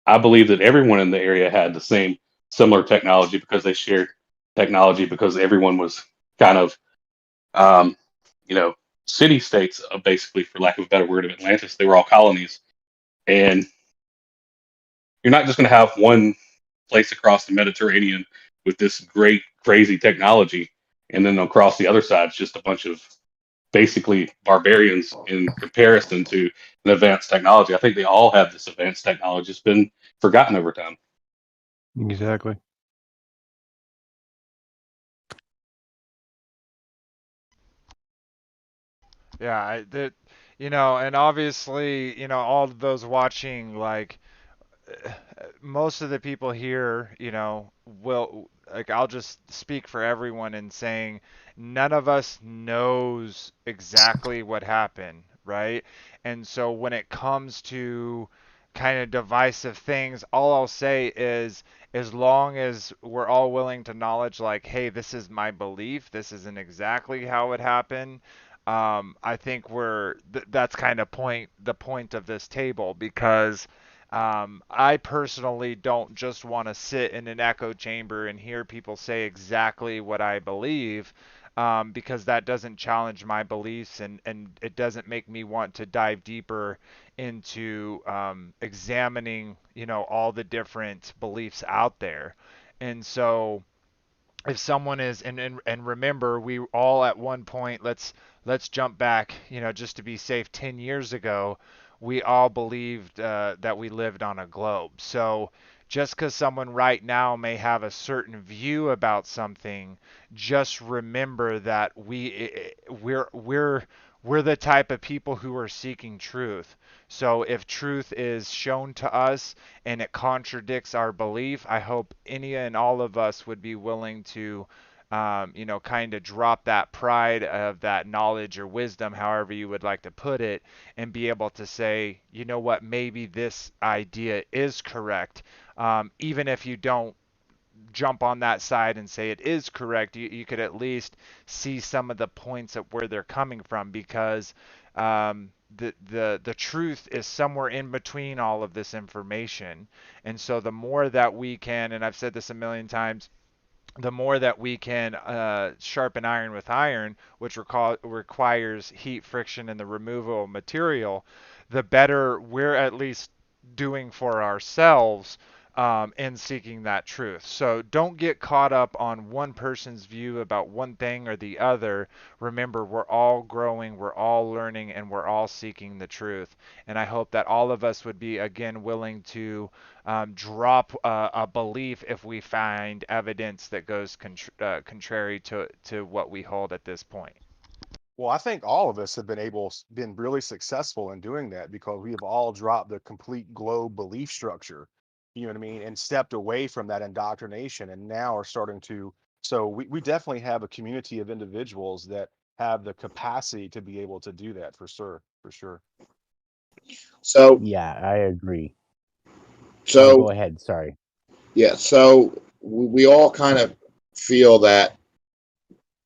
I believe that everyone in the area had the same similar technology because they shared technology because everyone was kind of um, you know, city states, basically, for lack of a better word, of Atlantis. They were all colonies, and you're not just going to have one place across the Mediterranean with this great, crazy technology, and then across the other side, it's just a bunch of basically barbarians in comparison to an advanced technology. I think they all have this advanced technology. It's been forgotten over time. Exactly. Yeah, and obviously, all of those watching, like, most of the people here, will, like, I'll just speak for everyone in saying none of us knows exactly what happened, right? And so when it comes to kind of divisive things, all I'll say is as long as we're all willing to acknowledge, like, hey, this is my belief, this isn't exactly how it happened. I think that's kind of the point of this table, because I personally don't just want to sit in an echo chamber and hear people say exactly what I believe, because that doesn't challenge my beliefs, and it doesn't make me want to dive deeper into examining, all the different beliefs out there. And so if someone is, and remember, we all at one point, let's jump back, just to be safe, 10 years ago, we all believed that we lived on a globe. So just because someone right now may have a certain view about something, just remember that we're the type of people who are seeking truth. So if truth is shown to us and it contradicts our belief, I hope any and all of us would be willing to, kind of drop that pride of that knowledge or wisdom, however you would like to put it, and be able to say, you know what, maybe this idea is correct. Even if you don't jump on that side and say it is correct, you could at least see some of the points of where they're coming from, because the truth is somewhere in between all of this information. And so the more that we can, and I've said this a million times, the more that we can sharpen iron with iron, which requires heat, friction, and the removal of material, the better we're at least doing for ourselves in seeking that truth. So don't get caught up on one person's view about one thing or the other. Remember, we're all growing, we're all learning, and we're all seeking the truth. And I hope that all of us would be, again, willing to drop a belief if we find evidence that goes contrary to what we hold at this point. Well, I think all of us have been really successful in doing that because we have all dropped the complete globe belief structure, you know what I mean, and stepped away from that indoctrination and now are starting to. So we definitely have a community of individuals that have the capacity to be able to do that for sure, for sure. So, Yeah, I agree. Oh, so go ahead. Sorry. yeah, so we all kind of feel that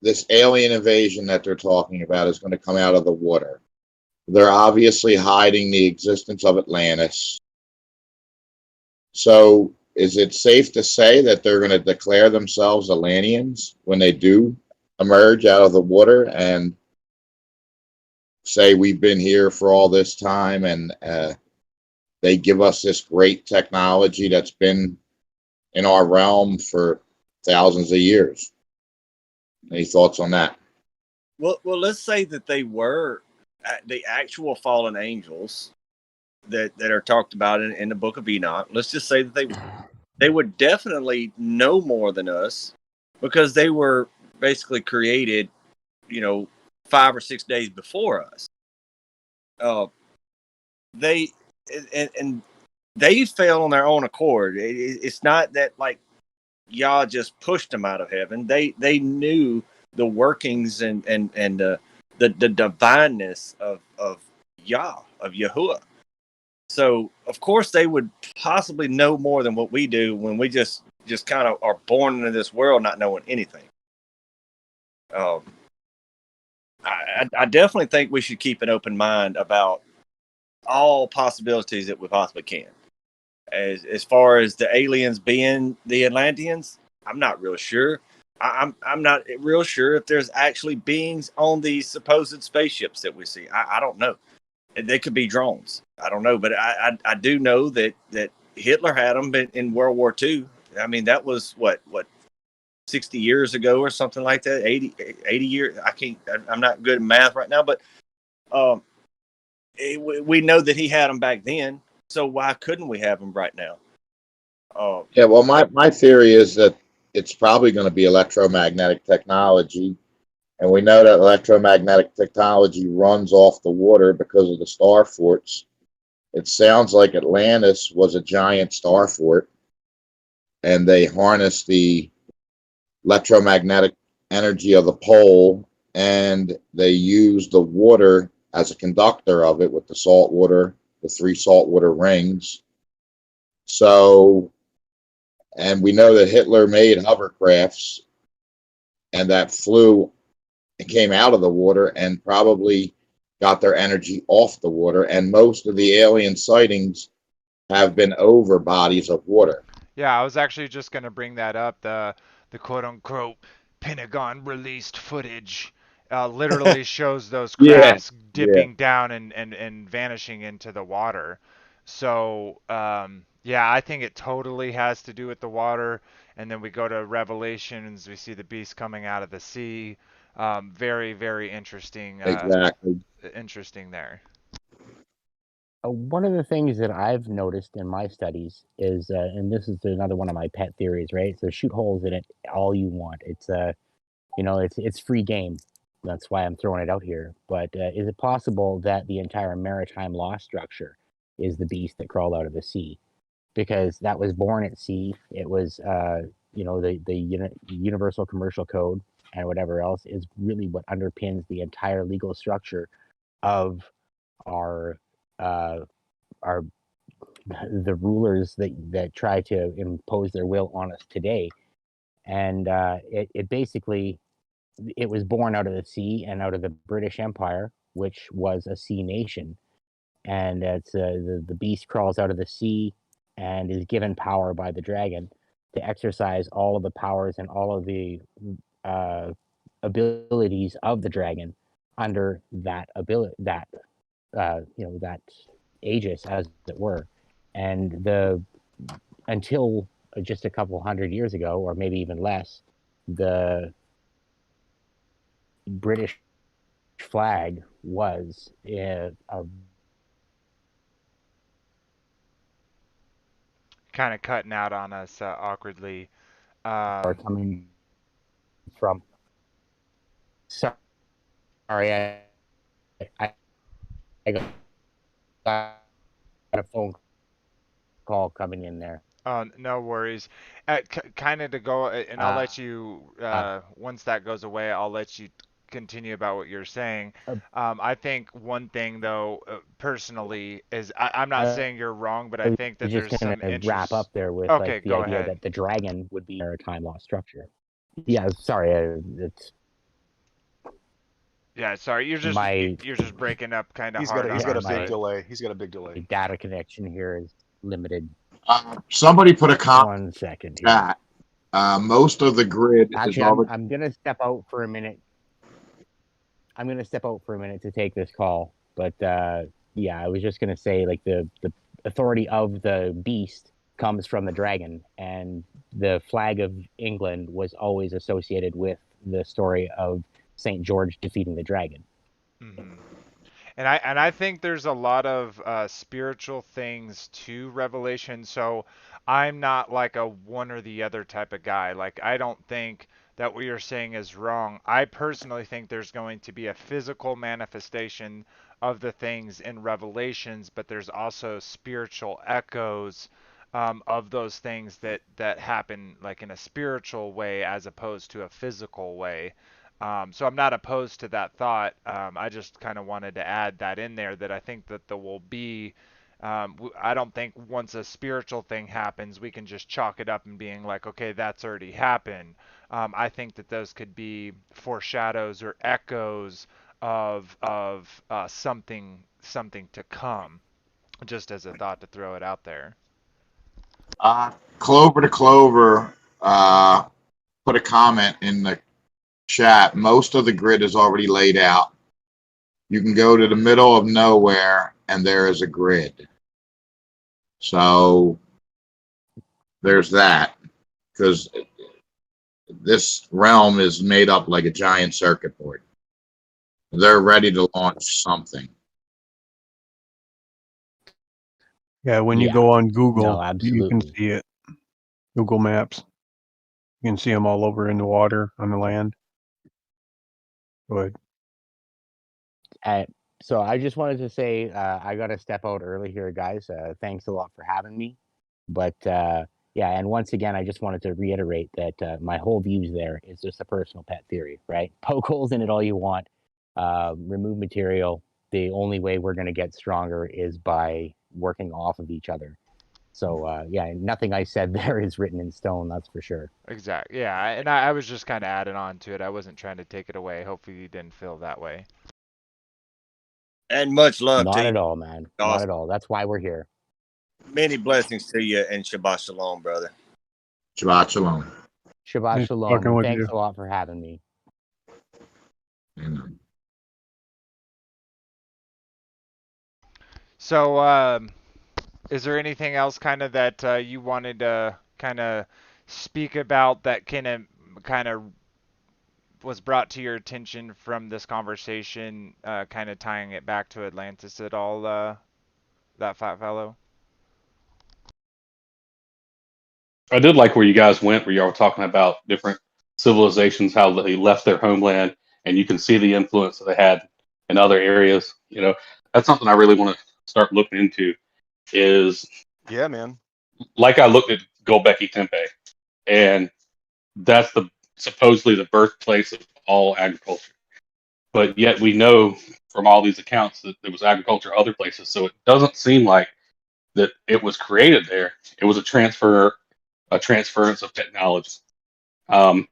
this alien invasion that they're talking about is going to come out of the water. They're obviously hiding the existence of Atlantis. So, is it safe to say that they're going to declare themselves Atlanteans when they do emerge out of the water and say we've been here for all this time, and they give us this great technology that's been in our realm for thousands of years? Any thoughts on that? Well, let's say that they were the actual fallen angels that are talked about in the Book of Enoch. Let's just say that they would definitely know more than us because they were basically created, you know, 5 or 6 days before us. Uh, they and they fell on their own accord. It's not that like Yah just pushed them out of heaven. They knew the workings and the divineness of Yah, of Yahuwah. So of course they would possibly know more than what we do when we just kind of are born into this world not knowing anything. Um, I definitely think we should keep an open mind about all possibilities that we possibly can. As far as the aliens being the Atlanteans, I'm not real sure. I'm not real sure if there's actually beings on these supposed spaceships that we see. I don't know. They could be drones. I don't know, but I do know that Hitler had them in World War II. I mean, that was what 60 years ago or something like that. 80 years. I'm not good at math right now, but um, we know that he had them back then. So why couldn't we have them right now? Yeah, well, my theory is that it's probably going to be electromagnetic technology. And we know that electromagnetic technology runs off the water because of the star forts. It sounds like Atlantis was a giant star fort, and they harnessed the electromagnetic energy of the pole, and they used the water as a conductor of it with the salt water, the three saltwater rings. So, and we know that Hitler made hovercrafts and that flew and came out of the water and probably got their energy off the water. And most of the alien sightings have been over bodies of water. Yeah, I was actually just going to bring that up. The quote unquote Pentagon released footage literally shows those Yeah, crafts yeah, dipping down and vanishing into the water. So, yeah, I think it totally has to do with the water. And then we go to Revelations, we see the beast coming out of the sea. Very, very interesting, exactly. interesting there. One of the things that I've noticed in my studies is, and this is another one of my pet theories, right? So shoot holes in it all you want. It's it's free game. That's why I'm throwing it out here. But is it possible that the entire maritime law structure is the beast that crawled out of the sea? Because that was born at sea. It was, the Universal Commercial Code and whatever else is really what underpins the entire legal structure of our uh, our the rulers that try to impose their will on us today. And it basically it was born out of the sea and out of the British Empire, which was a sea nation. And it's the beast crawls out of the sea and is given power by the dragon to exercise all of the powers and all of the uh, abilities of the dragon under that ability that aegis, as it were. And the until just a couple hundred years ago, or maybe even less, the British flag was a Kind of cutting out on us awkwardly. are Um, coming from. Sorry, I, I got a phone call coming in there. oh, no worries. Kind of to go, and I'll Uh, let you, uh, once that goes away, I'll let you continue about what you're saying. I think one thing, though, personally, is I'm not I saying you're wrong, but I was think that just there's going some to wrap up interest. there with like Okay, the go idea ahead. that the dragon would be a time law structure. Yeah, sorry, it's Yeah, sorry, my you're just breaking up kind of hard He's on got our a big my side. delay. He's got a big delay. data connection here is limited. Somebody put a comment 1 second in the here. chat. Most of the grid is Actually, already. I'm gonna step out for a minute. I'm gonna step out for a minute to take this call. But yeah, I was just gonna say like the authority of the beast comes from the dragon, and the flag of England was always associated with the story of Saint George defeating the dragon. Hmm. And I think there's a lot of spiritual things to Revelation. So I'm not like a one or the other type of guy. Like I don't think that what you're saying is wrong. I personally think there's going to be a physical manifestation of the things in Revelations, but there's also spiritual echoes of those things that happen like in a spiritual way as opposed to a physical way. So I'm not opposed to that thought. I just kind of wanted to add that in there that I think that there will be. I don't think once a spiritual thing happens, we can just chalk it up and being like, okay, that's already happened. I think that those could be foreshadows or echoes of something to come. Just as a thought to throw it out there. Clover to Clover put a comment in the chat. Most of the grid is already laid out. You can go to the middle of nowhere and there is a grid. So there's that. Because this realm is made up like a giant circuit board. They're ready to launch something. Yeah, when you Yeah, go on no, Google, you can absolutely. see it. Google Maps. You can see them all over in the water, on the land. Go ahead. Uh, so I just wanted to say I got to step out early here, guys. Thanks a lot for having me. But yeah, and once again, I just wanted to reiterate that my whole views there is just a personal pet theory, right? Poke holes in it all you want, remove material. The only way we're going to get stronger is by working off of each other. So yeah, nothing I said there is written in stone, that's for sure. Exactly. Yeah, and I was just kind of adding on to it. I wasn't trying to take it away. Hopefully you didn't feel that way. And much love to Not you. at all, man. Not Awesome. at all. That's why we're here. Many blessings to you and Shabbat Shalom, brother. Shabbat Shalom. Shabbat Nice shalom, talking and with thanks you. a lot for having me. Amen. So, is there anything else kind of that you wanted to kind of speak about that kind of was brought to your attention from this conversation, kind of tying it back to Atlantis at all, that fat fellow. I did like where you guys went, where y'all were talking about different civilizations, how they left their homeland, and you can see the influence that they had in other areas. You know, that's something I really want to start looking into. Is Yeah, man. like I looked at Gobekli Tepe, and that's the supposedly the birthplace of all agriculture. But yet we know from all these accounts that there was agriculture other places. So it doesn't seem like that it was created there. It was a transference of technology.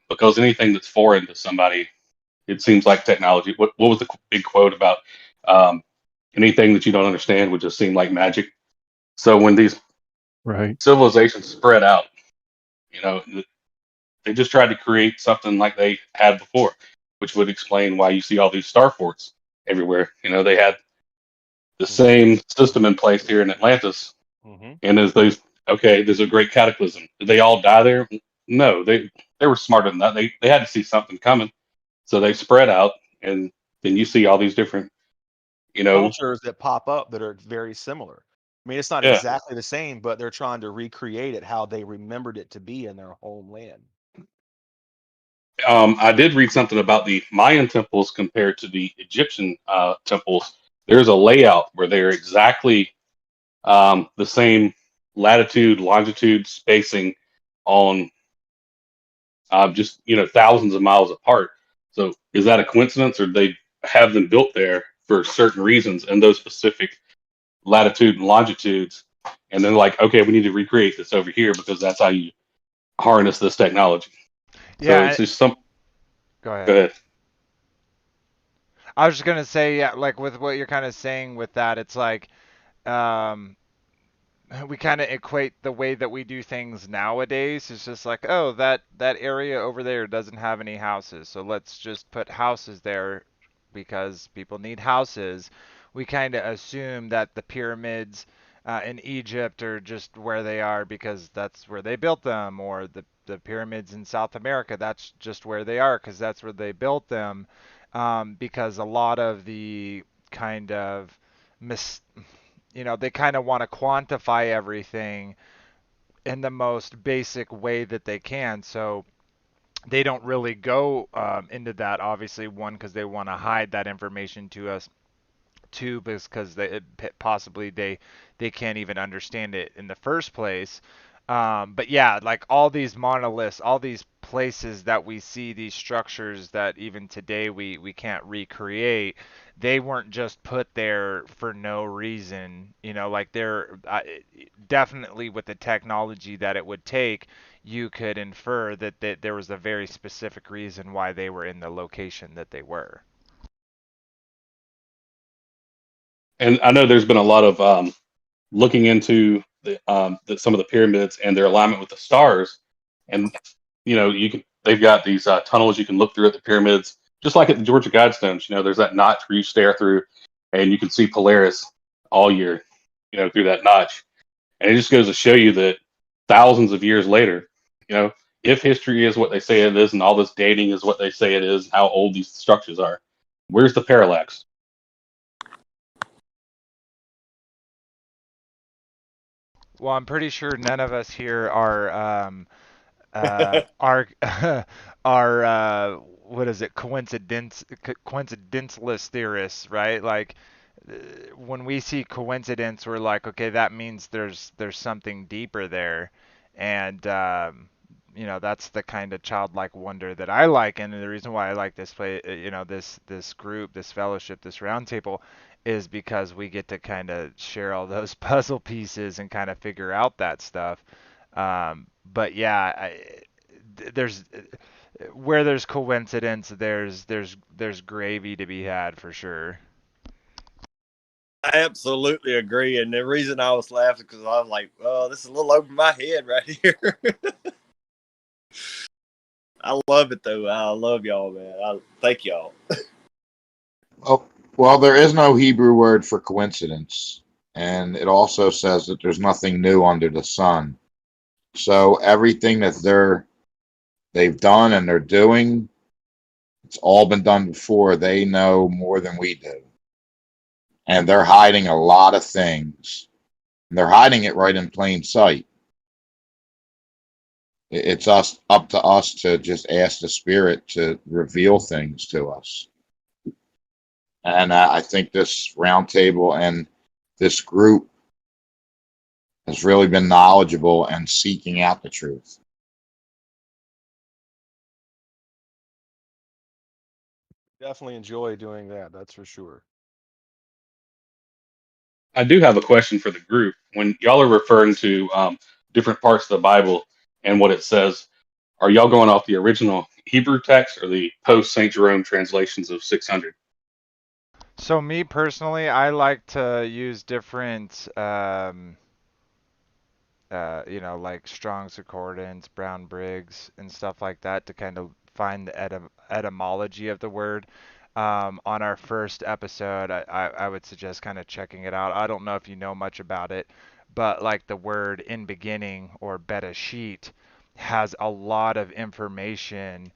Because anything that's foreign to somebody, it seems like technology. What was the big quote about um, anything that you don't understand would just seem like magic? So when these Right. civilizations spread out, you know, they just tried to create something like they had before, which would explain why you see all these star forts everywhere. You know, they had the Mm-hmm. same system in place here in Atlantis, Mm-hmm. and as those, okay, there's a great cataclysm. Did they all die there? No, they were smarter than that. They had to see something coming, so they spread out, and then you see all these different, you know, Cultures that pop up that are very similar. I mean, it's not yeah. exactly the same, but they're trying to recreate it how they remembered it to be in their homeland. I did read something about the Mayan temples compared to the Egyptian temples. There's a layout where they're exactly the same latitude, longitude, spacing on just thousands of miles apart. So is that a coincidence, or they have them built there for certain reasons and those specific latitude and longitudes? And then like, okay, we need to recreate this over here because that's how you harness this technology. So Yeah, it's just some. go Go ahead. ahead. I was just gonna say, yeah, like with what you're kind of saying with that, it's like um, we kind of equate the way that we do things nowadays. It's just like, oh, that area over there doesn't have any houses, so let's just put houses there because people need houses. We kind of assume that the pyramids in Egypt are just where they are because that's where they built them, or the pyramids in South America, that's just where they are because that's where they built them. Because a lot of the kind of mis they kind of want to quantify everything in the most basic way that they can. So they don't really go into that, obviously, one, because they want to hide that information to us. Two, because possibly they can't even understand it in the first place. But yeah, like all these monoliths, all these places that we see, these structures that even today we can't recreate, they weren't just put there for no reason. Like they're definitely with the technology that it would take, you could infer that there was a very specific reason why they were in the location that they were. And I know there's been a lot of looking into some of the pyramids and their alignment with the stars. And you can they've got these tunnels you can look through at the pyramids, just like at the Georgia Guidestones. There's that notch where you stare through, and you can see Polaris all year, through that notch. And it just goes to show you that thousands of years later, you know, if history is what they say it is, and all this dating is what they say it is, how old these structures are, where's the parallax? Well, I'm pretty sure none of us here are are what is it, coincidentalist theorists, right? Like uh, when we see coincidence, we're like, okay, that means there's something deeper there, and that's the kind of childlike wonder that I like, and the reason why I like this play, this group, this fellowship, this roundtable, is because we get to kind of share all those puzzle pieces and kind of figure out that stuff. But yeah, there's where there's coincidence, there's gravy to be had for sure. I absolutely agree. And the reason I was laughing because I was like, "Oh, this is a little over my head right here." I love it though. I love y'all, man. I thank y'all. Oh, well, there is no Hebrew word for coincidence, and it also says that there's nothing new under the sun. So everything that they've done and they're doing, it's all been done before. They know more than we do, and they're hiding a lot of things. And they're hiding it right in plain sight. It's up to us to just ask the Spirit to reveal things to us. And I think this roundtable and this group has really been knowledgeable and seeking out the truth. Definitely enjoy doing that. That's for sure. I do have a question for the group. When y'all are referring to different parts of the Bible and what it says, are y'all going off the original Hebrew text or the post St. Jerome translations of 600? So me personally, I like to use different like Strong's Concordance, Brown Briggs, and stuff like that to kind of find the etymology of the word. On our first episode, I would suggest kind of checking it out. I don't know if you know much about it, but like the word in beginning or Bereshit has a lot of information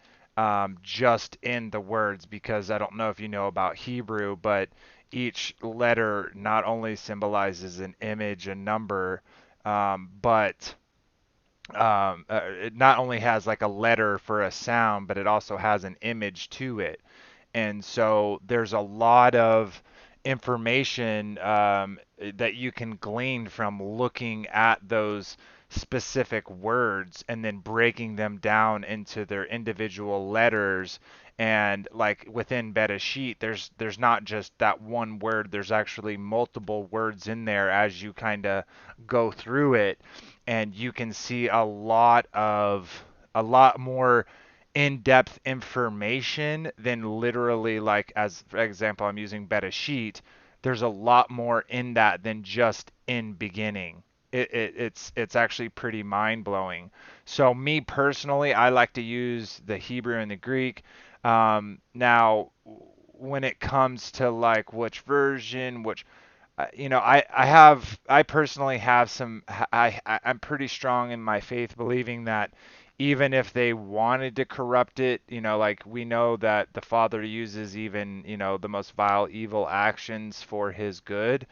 just in the words because I don't know if you know about Hebrew, but each letter not only symbolizes an image, a number, but it not only has like a letter for a sound, but it also has an image to it. And so there's a lot of information that you can glean from looking at those specific words and then breaking them down into their individual letters. And like within Bereshit, there's not just that one word. There's actually multiple words in there as you kind of go through it, and you can see a lot more in-depth information than literally like as for example I'm using Bereshit. There's a lot more in that than just in beginning. It's actually pretty mind-blowing. So me personally, I like to use the Hebrew and the Greek. Now when it comes to like which version, which I personally have some I'm pretty strong in my faith believing that even if they wanted to corrupt it, like we know that the Father uses even, the most vile evil actions for his good.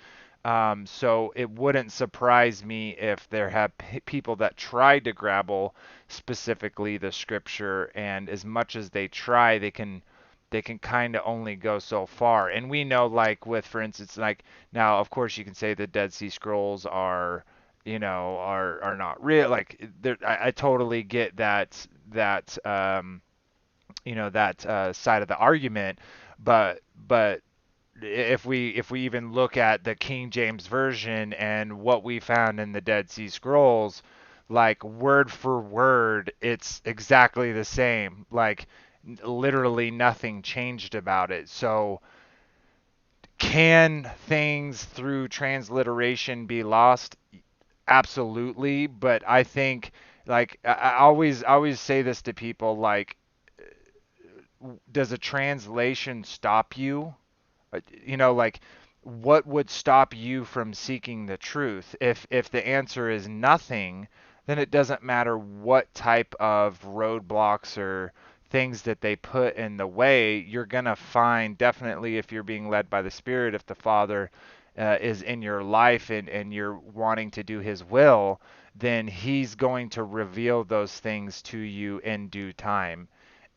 So it wouldn't surprise me if there have people that tried to grapple specifically the scripture, and as much as they try, they can kind of only go so far. And we know, like with, for instance, like now, of course, you can say the Dead Sea Scrolls are, are not real. Like, I totally get that side of the argument, but if we even look at the King James version and what we found in the Dead Sea Scrolls, like word for word, it's exactly the same. Like literally nothing changed about it. So can things through transliteration be lost? Absolutely, but I think like I always say this to people like does a translation stop you? Like what would stop you from seeking the truth? If the answer is nothing, then it doesn't matter what type of roadblocks or things that they put in the way. You're gonna find, definitely, if you're being led by the Spirit, if the Father is in your life and you're wanting to do His will, then He's going to reveal those things to you in due time.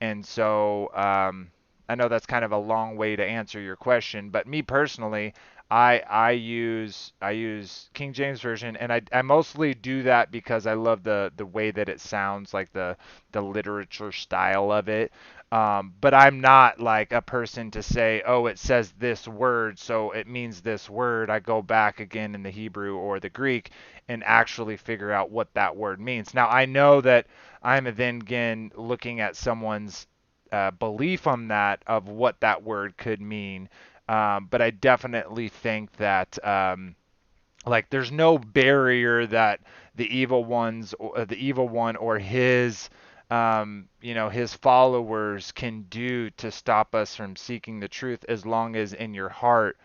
And so I know that's kind of a long way to answer your question, but me personally, I use King James version, and I mostly do that because I love the way that it sounds, like the literature style of it. But I'm not like a person to say, oh, it says this word, so it means this word. I go back again in the Hebrew or the Greek and actually figure out what that word means. Now I know that I'm then again looking at someone's belief on that of what that word could mean. But I definitely think that like there's no barrier that the evil one or his followers can do to stop us from seeking the truth, as long as in your heart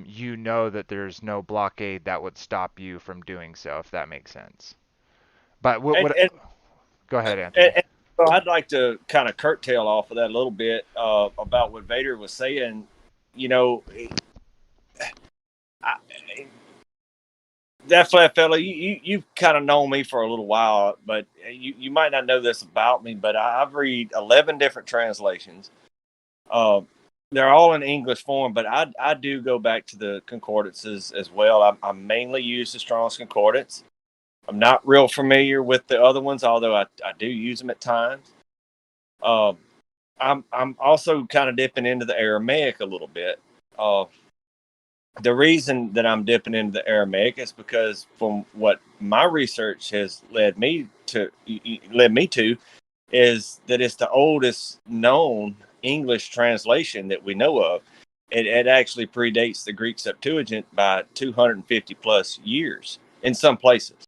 you know that there's no blockade that would stop you from doing so, if that makes sense. But And, what and, go ahead, Anthony. and so I'd like to kind of curtail off of that a little bit about what Vader was saying. You know, I, that flat fella, you've kind of known me for a little while, but you might not know this about me, but I've read 11 different translations. Uh, they're all in English form, but I do go back to the concordances as well. I mainly use the Strong's Concordance. I'm not real familiar with the other ones, although I do use them at times. Um, I'm also kind of dipping into the Aramaic a little bit. Uh, the reason that I'm dipping into the Aramaic is because from what my research has led me to is that it's the oldest known English translation that we know of. It actually predates the Greek Septuagint by 250 plus years in some places.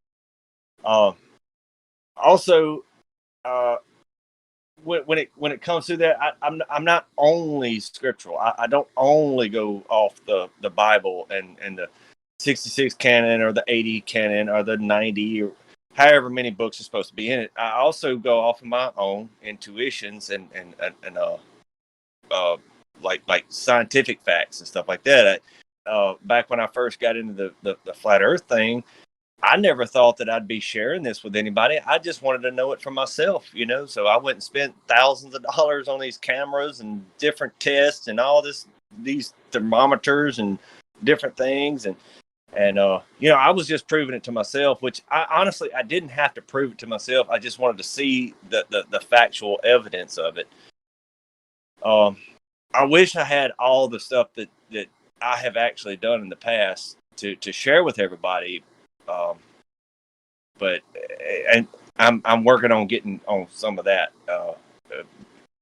Uh, also, uh, when it comes to that, I'm not only scriptural. I don't only go off the Bible and the 66 canon or the 80 canon or the 90 or however many books are supposed to be in it. I also go off of my own intuitions and uh, like scientific facts and stuff like that. Back when I first got into the flat Earth thing, I never thought that I'd be sharing this with anybody. I just wanted to know it for myself, you know. So I went and spent thousands of dollars on these cameras and different tests and all these thermometers and different things and you know, I was just proving it to myself, which I honestly I didn't have to prove it to myself. I just wanted to see the factual evidence of it. Um, I wish I had all the stuff that I have actually done in the past to share with everybody. Um, but and I'm working on getting on some of that,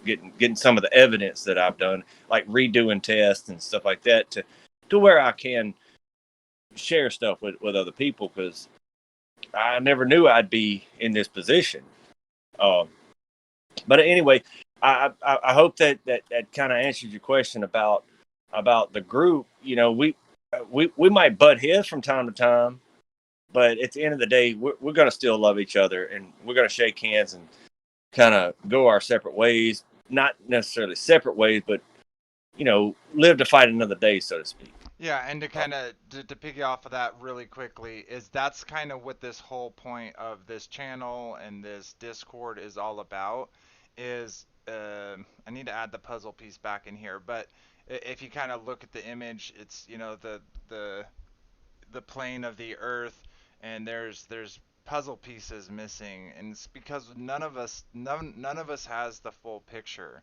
getting some of the evidence that I've done, like redoing tests and stuff like that, to where I can share stuff with other people because I never knew I'd be in this position. Um, but anyway, I hope that kind of answers your question about the group. You know, we might butt heads from time to time, but at the end of the day, we're going to still love each other and we're going to shake hands and kind of go our separate ways. Not necessarily separate ways, but you know, live to fight another day, so to speak. Yeah, and to kind of to piggy off of that really quickly is that's kind of what this whole point of this channel and this Discord is all about. Is I need to add the puzzle piece back in here, but if you kind of look at the image, it's you know the plane of the Earth, and there's puzzle pieces missing, and it's because none of us has the full picture.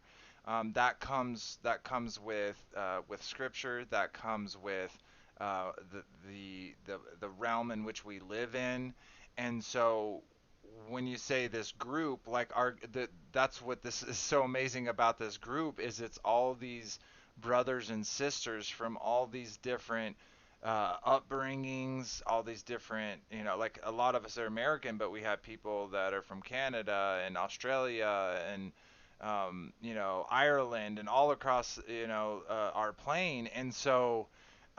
That comes with scripture. That comes with the realm in which we live in, and so when you say this group, like that's what this is so amazing about this group is it's all these brothers and sisters from all these different upbringings, all these different, you know, like a lot of us are American, but we have people that are from Canada and Australia and, you know, Ireland and all across, you know, our plane. And so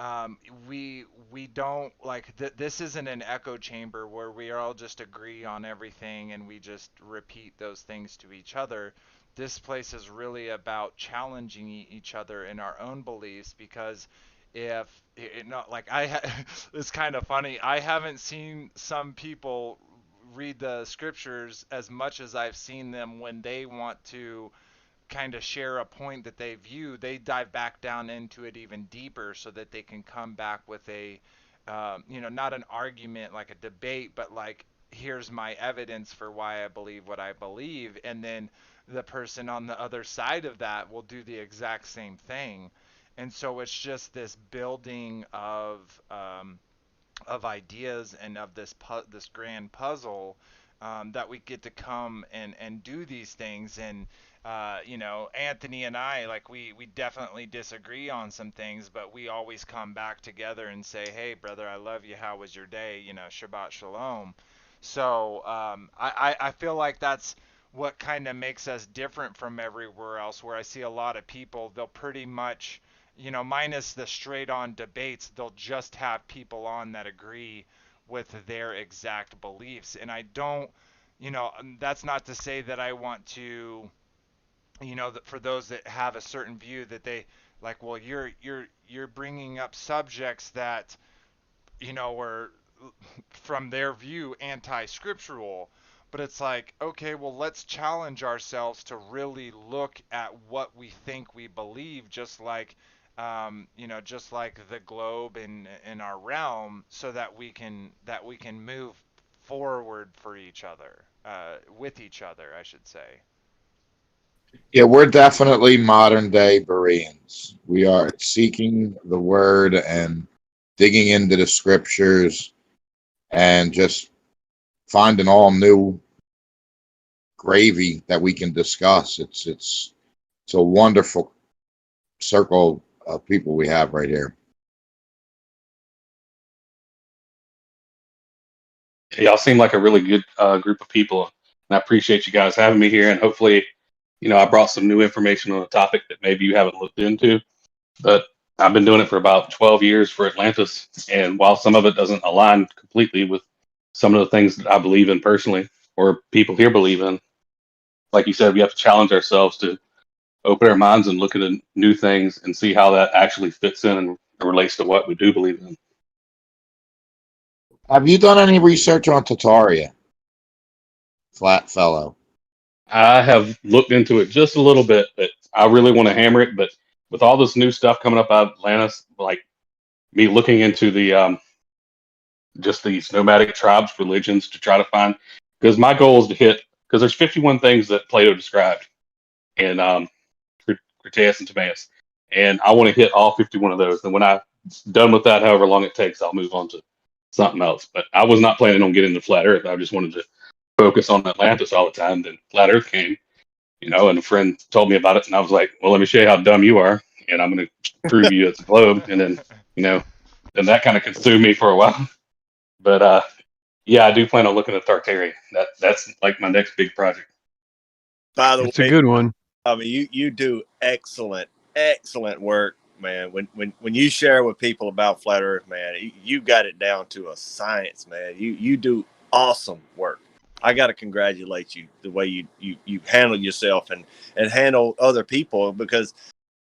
um, we don't like this isn't an echo chamber where we all just agree on everything and we just repeat those things to each other. This place is really about challenging each other in our own beliefs because if it not like it's kind of funny. I haven't seen some people read the scriptures as much as I've seen them when they want to kind of share a point that they view, they dive back down into it even deeper so that they can come back with a, you know, not an argument like a debate, but like, here's my evidence for why I believe what I believe. And then the person on the other side of that will do the exact same thing. And so it's just this building of ideas and of this grand puzzle that we get to come and do these things and you know, Anthony and I, like we definitely disagree on some things, but we always come back together and say, hey brother, I love you, how was your day, you know, Shabbat Shalom. So I feel like that's what kind of makes us different from everywhere else, where I see a lot of people, they'll pretty much, you know, minus the straight on debates, they'll just have people on that agree with their exact beliefs. And I don't, you know, that's not to say that I want to, you know, that for those that have a certain view that they like, well, you're bringing up subjects that, you know, were from their view, anti-scriptural. But it's like, okay, well, let's challenge ourselves to really look at what we think we believe, just like, just like the globe in our realm, so that we can move forward for each other, with each other, I should say. Yeah, we're definitely modern day Bereans. We are seeking the word and digging into the scriptures and just finding all new gravy that we can discuss. It's a wonderful circle of people we have right here. Y'all seem like a really good group of people, and I appreciate you guys having me here. And hopefully, I brought some new information on a topic that maybe you haven't looked into. But I've been doing it for about 12 years for Atlantis, and while some of it doesn't align completely with some of the things that I believe in personally, or people here believe in, like you said, we have to challenge ourselves to open our minds and look at new things and see how that actually fits in and relates to what we do believe in. Have you done any research on Tataria, Flat Fellow? I have looked into it just a little bit, but I really want to hammer it. But with all this new stuff coming up out of Atlantis, like me looking into the just these nomadic tribes, religions to try to find, because my goal is to hit, because there's 51 things that Plato described in Critias and Timaeus, and I want to hit all 51 of those. And when I'm done with that, however long it takes, I'll move on to something else. But I was not planning on getting to flat Earth. I just wanted to focus on Atlantis all the time. Then flat Earth came, and a friend told me about it, and I was like, well, let me show you how dumb you are, and I'm going to prove you it's a globe. And then, then that kind of consumed me for a while. But yeah, I do plan on looking at Tartary. That's like my next big project. By the It's a way, good one. I mean, you do excellent work, man. When you share with people about flat Earth, man, you got it down to a science, man. You do awesome work. I got to congratulate you the way you handle yourself and handle other people, because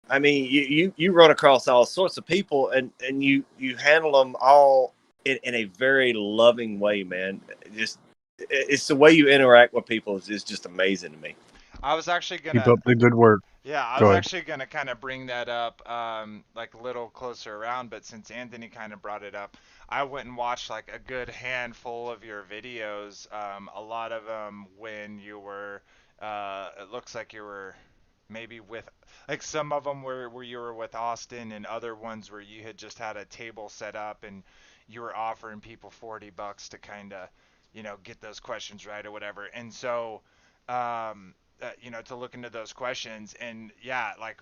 I mean, you run across all sorts of people, and you handle them all in a very loving way, man. Just it's the way you interact with people is just amazing to me. I was actually Keep gonna up the good work. Yeah, I Go was ahead. actually going to kind of bring that up, like a little closer around, but since Anthony kind of brought it up, I went and watched like a good handful of your videos. A lot of them when you were, it looks like you were maybe with, like some of them where you were with Austin, and other ones where you had just had a table set up and you were offering people $40 to kind of, get those questions right or whatever. And so, to look into those questions. And yeah, like,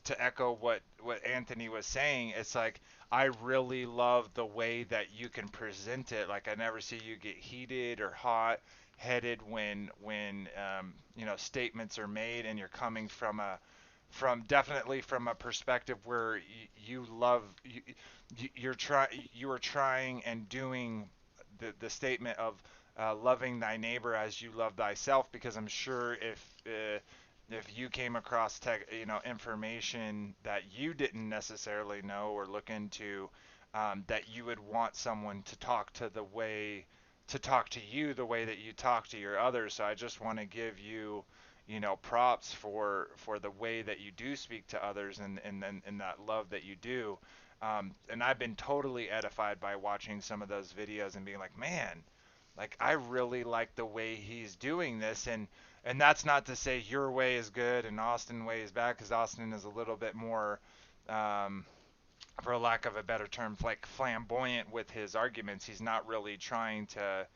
to echo what Anthony was saying, it's like I really love the way that you can present it. Like, I never see you get heated or hot headed when statements are made, and you're coming from definitely from a perspective where you love you are trying and doing the statement of loving thy neighbor as you love thyself, because I'm sure if you came across information that you didn't necessarily know or look into, that you would want someone to talk to you the way that you talk to your others. So I just want to give you, props for the way that you do speak to others, and that love that you do. And I've been totally edified by watching some of those videos and being like, man, like I really like the way he's doing this. And that's not to say your way is good and Austin way is bad, because Austin is a little bit more, um, for lack of a better term, like flamboyant with his arguments. He's not really trying to,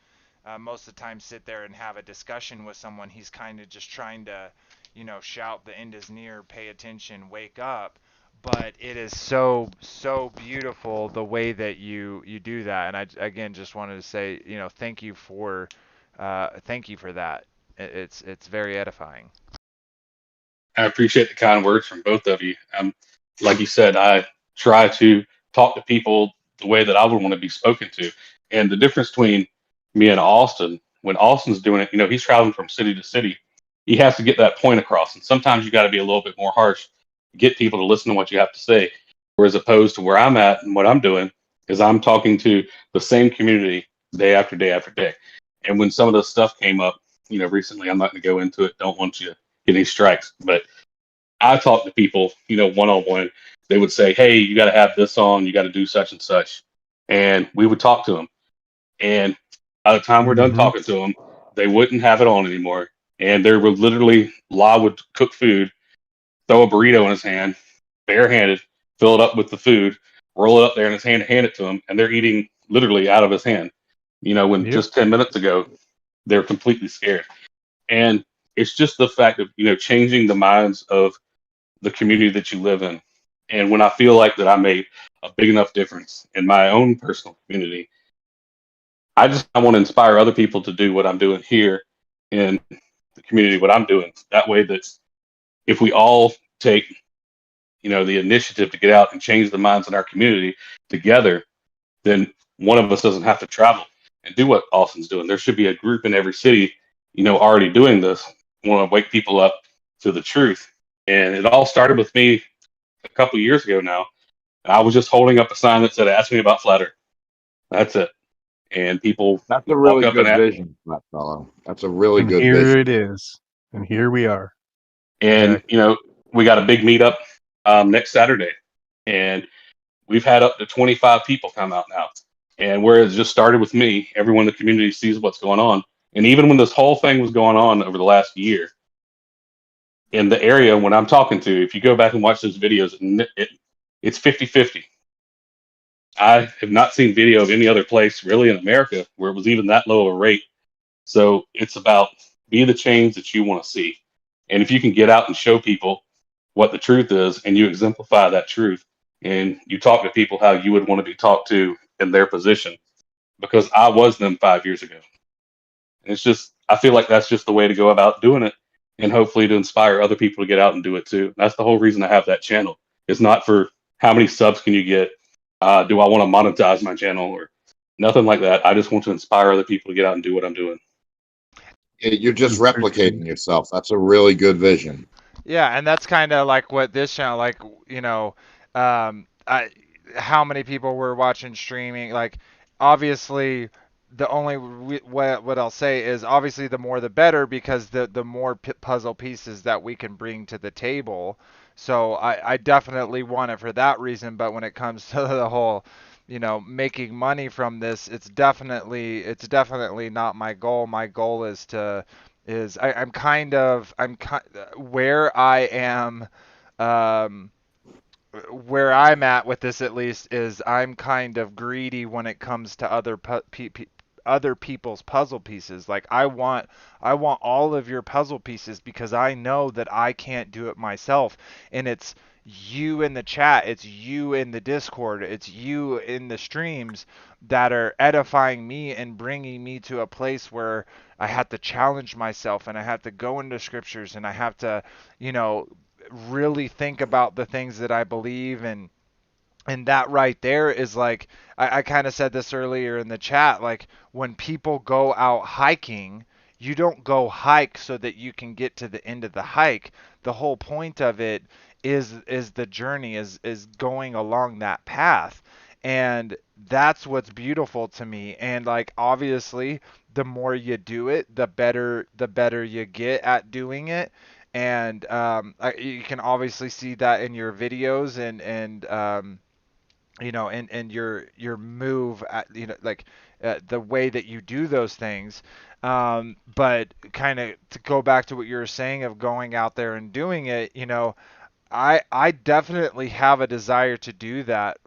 most of the time, sit there and have a discussion with someone. He's kind of just trying to, shout, the end is near, pay attention, wake up. But it is so beautiful the way that you do that. And I again just wanted to say, thank you for that. It's very edifying. I appreciate the kind words from both of you. Like you said, I try to talk to people the way that I would want to be spoken to. And the difference between me and Austin, when Austin's doing it, he's traveling from city to city. He has to get that point across. And sometimes you got to be a little bit more harsh to get people to listen to what you have to say. Whereas opposed to where I'm at and what I'm doing, is I'm talking to the same community day after day after day. And when some of the stuff came up, recently, I'm not going to go into it. Don't want you to get any strikes, but I talk to people, one on one. They would say, "Hey, you got to have this on. You got to do such and such," and we would talk to them. And by the time we're done Hmm. talking to them, they wouldn't have it on anymore. And they were literally, La would cook food, throw a burrito in his hand, barehanded, fill it up with the food, roll it up there in his hand, hand it to him, and they're eating literally out of his hand. When Yep. just 10 minutes ago, they're completely scared. And it's just the fact of, changing the minds of the community that you live in. And when I feel like that I made a big enough difference in my own personal community, I want to inspire other people to do what I'm doing here in the community, what I'm doing. That way that if we all take, the initiative to get out and change the minds in our community together, then one of us doesn't have to travel and do what Austin's doing. There should be a group in every city, already doing this. I want to wake people up to the truth. And it all started with me a couple of years ago now. And I was just holding up a sign that said, "Ask me about flat Earth." That's it. And people That's a would walk really up and good ask, vision, that fellow. That's a really And good here vision. it is. And here we are. and, Back. we got a big meetup next Saturday. And we've had up to 25 people come out now. And where it just started with me, everyone in the community sees what's going on. And even when this whole thing was going on over the last year, in the area when I'm talking to, if you go back and watch those videos, it's 50-50. I have not seen video of any other place really in America where it was even that low of a rate. So it's about be the change that you want to see. And if you can get out and show people what the truth is and you exemplify that truth and you talk to people how you would want to be talked to in their position, because I was them 5 years ago. And it's just, I feel like that's just the way to go about doing it and hopefully to inspire other people to get out and do it too. That's the whole reason I have that channel. It's not for how many subs can you get? Do I want to monetize my channel or nothing like that? I just want to inspire other people to get out and do what I'm doing. You're just Certainly. replicating yourself. That's a really good vision. Yeah, and that's kind of like what this channel, like, I, how many people were watching streaming. Like, obviously, the only what I'll say is obviously the more the better because the more puzzle pieces that we can bring to the table. So I definitely want it for that reason. But when it comes to the whole, making money from this, it's definitely not my goal. My goal is to is where I am, um, where I'm at with this at least is I'm kind of greedy when it comes to other people's puzzle pieces. Like I want all of your puzzle pieces because I know that I can't do it myself, and it's you in the chat, it's you in the Discord, it's you in the streams that are edifying me and bringing me to a place where I have to challenge myself and I have to go into scriptures and I have to, you know, really think about the things that I believe, and that right there is like I kind of said this earlier in the chat, like when people go out hiking, you don't go hike so that you can get to the end of the hike. The whole point of it is the journey, is going along that path. And that's what's beautiful to me. And like obviously the more you do it, the better you get at doing it. And you can obviously see that in your videos and your move at, like the way that you do those things. But kind of to go back to what you were saying of going out there and doing it, I definitely have a desire to do that.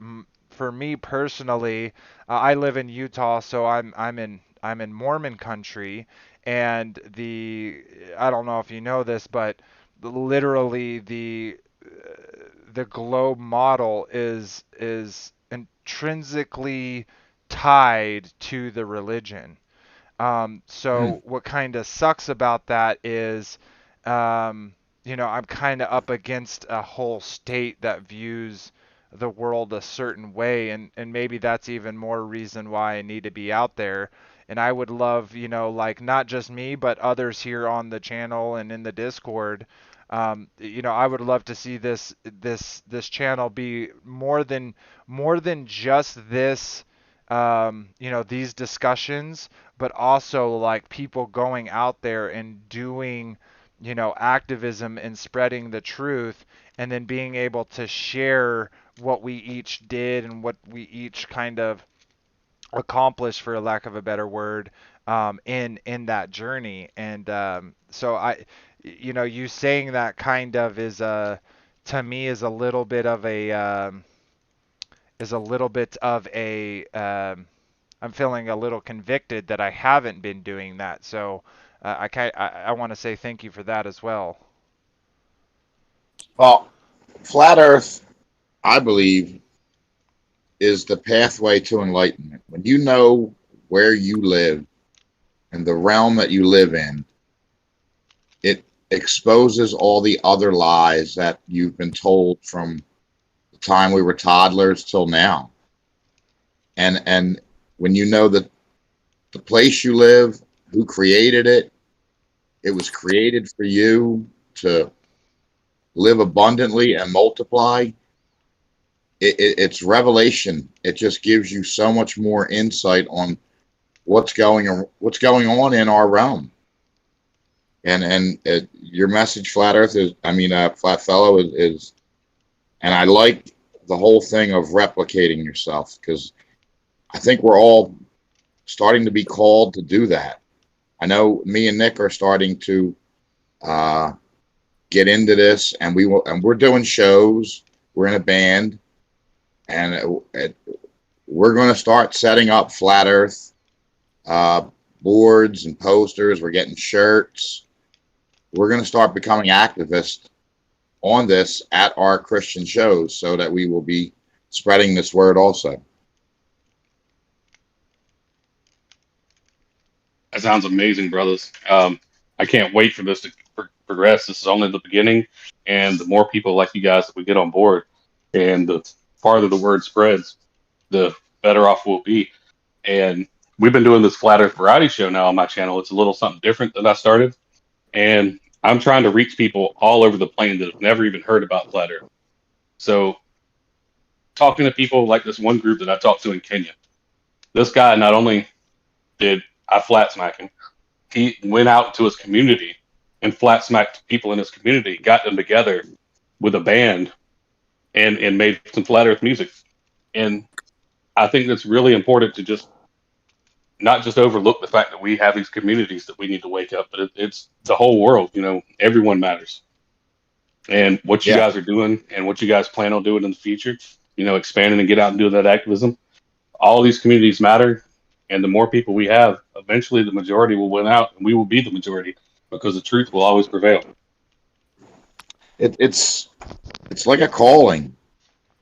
For me personally, I live in Utah, so I'm in Mormon country, and I don't know if you know this, but literally the globe model is intrinsically tied to the religion. So Hmm. what kind of sucks about that is, I'm kind of up against a whole state that views the world a certain way, and maybe that's even more reason why I need to be out there. And I would love, like not just me, but others here on the channel and in the Discord, I would love to see this channel be more than just this, these discussions, but also like people going out there and doing, activism and spreading the truth, and then being able to share what we each did and what we each kind of accomplished, for lack of a better word, in that journey. And so you saying that kind of is to me is a little bit of a I'm feeling a little convicted that I haven't been doing that. So I want to say thank you for that as well. Well, flat Earth, I believe, is the pathway to enlightenment. When you know where you live and the realm that you live in, it exposes all the other lies that you've been told from the time we were toddlers till now. And when you know that the place you live, who created it, it was created for you to live abundantly and multiply. It's revelation. It just gives you so much more insight on what's going on in our realm. And your message, Flat Earth, Flat Fellow is, and I like the whole thing of replicating yourself, because I think we're all starting to be called to do that. I know me and Nick are starting to get into this, and we're doing shows. We're in a band, and we're going to start setting up Flat Earth boards and posters. We're getting shirts. We're going to start becoming activists on this at our Christian shows, so that we will be spreading this word also. That sounds amazing, brothers. I can't wait for this to progress. This is only the beginning, and the more people like you guys that we get on board, and the farther the word spreads, the better off we'll be. And we've been doing this Flat Earth variety show now on my channel. It's a little something different that I started, and I'm trying to reach people all over the planet that have never even heard about Flat Earth. So, talking to people like this one group that I talked to in Kenya, this guy not only did I flat smack him, he went out to his community and flat smacked people in his community, got them together with a band, and made some Flat Earth music. And I think it's really important to just not just overlook the fact that we have these communities that we need to wake up, but it's the whole world. Everyone matters. And what you Yeah. guys are doing and what you guys plan on doing in the future, expanding and get out and do that activism, all these communities matter. And the more people we have, eventually the majority will win out, and we will be the majority, because the truth will always prevail. It's like a calling.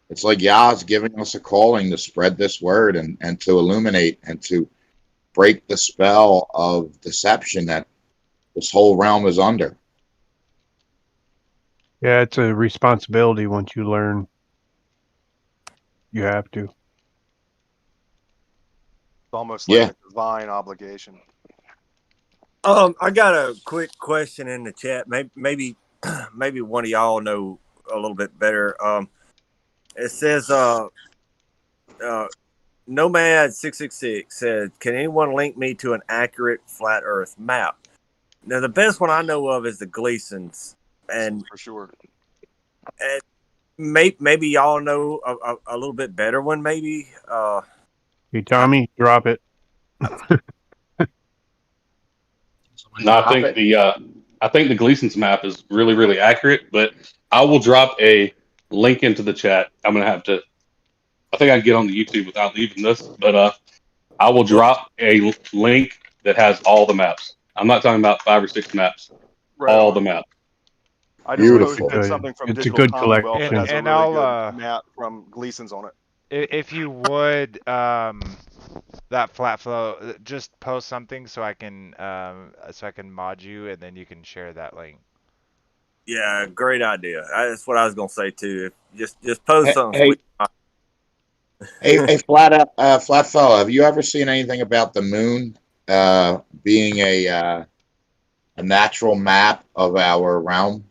It's like Yah's giving us a calling to spread this word and to illuminate and to break the spell of deception that this whole realm is under. Yeah, it's a responsibility once you learn. You have to. It's almost like Yeah. a divine obligation. I got a quick question in the chat. Maybe one of y'all know a little bit better. It says Nomad 666 said, "Can anyone link me to an accurate flat Earth map?" Now, the best one I know of is the Gleasons, and For sure. maybe y'all know a little bit better one. Maybe. Hey, Tommy, drop it. No, I think the Gleason's map is really, really accurate, but I will drop a link into the chat. I think I can get on the YouTube without leaving this, but I will drop a link that has all the maps. I'm not talking about 5 or 6 maps, Right all on. the maps. I just Beautiful. posted something from It's a Digital good Commonwealth collection. that has a And really I'll, good map from Gleason's on it. if you would, that flat flow, just post something so I can mod you, and then you can share that link. Yeah, great idea. That's what I was gonna say too. Just post something. Hey, Sweet. hey, flat fellow, have you ever seen anything about the moon being a natural map of our realm?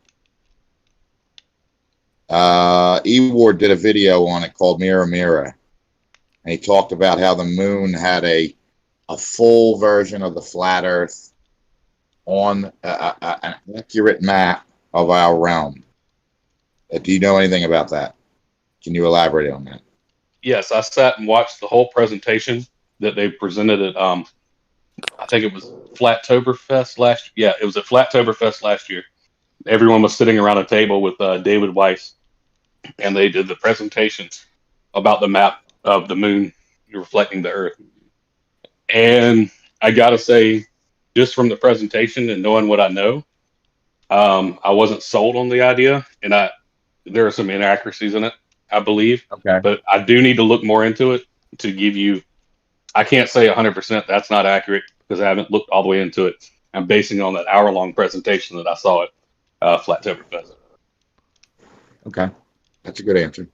Ward did a video on it called Mirror Mirror, and he talked about how the moon had a full version of the flat Earth on an accurate map of our realm. Do you know anything about that? Can you elaborate on that? Yes, I sat and watched the whole presentation that they presented at I think it was Flattoberfest last. Yeah, it was at Flattoberfest last year. Everyone was sitting around a table with David Weiss, and they did the presentation about the map of the moon reflecting the Earth. And I gotta say, just from the presentation and knowing what I know, I wasn't sold on the idea, and there are some inaccuracies in it, I believe. Okay. But I do need to look more into it to give you. I can't say 100% that's not accurate because I haven't looked all the way into it. I'm basing it on that hour-long presentation that I saw at Flattoberfest. Okay, that's a good answer.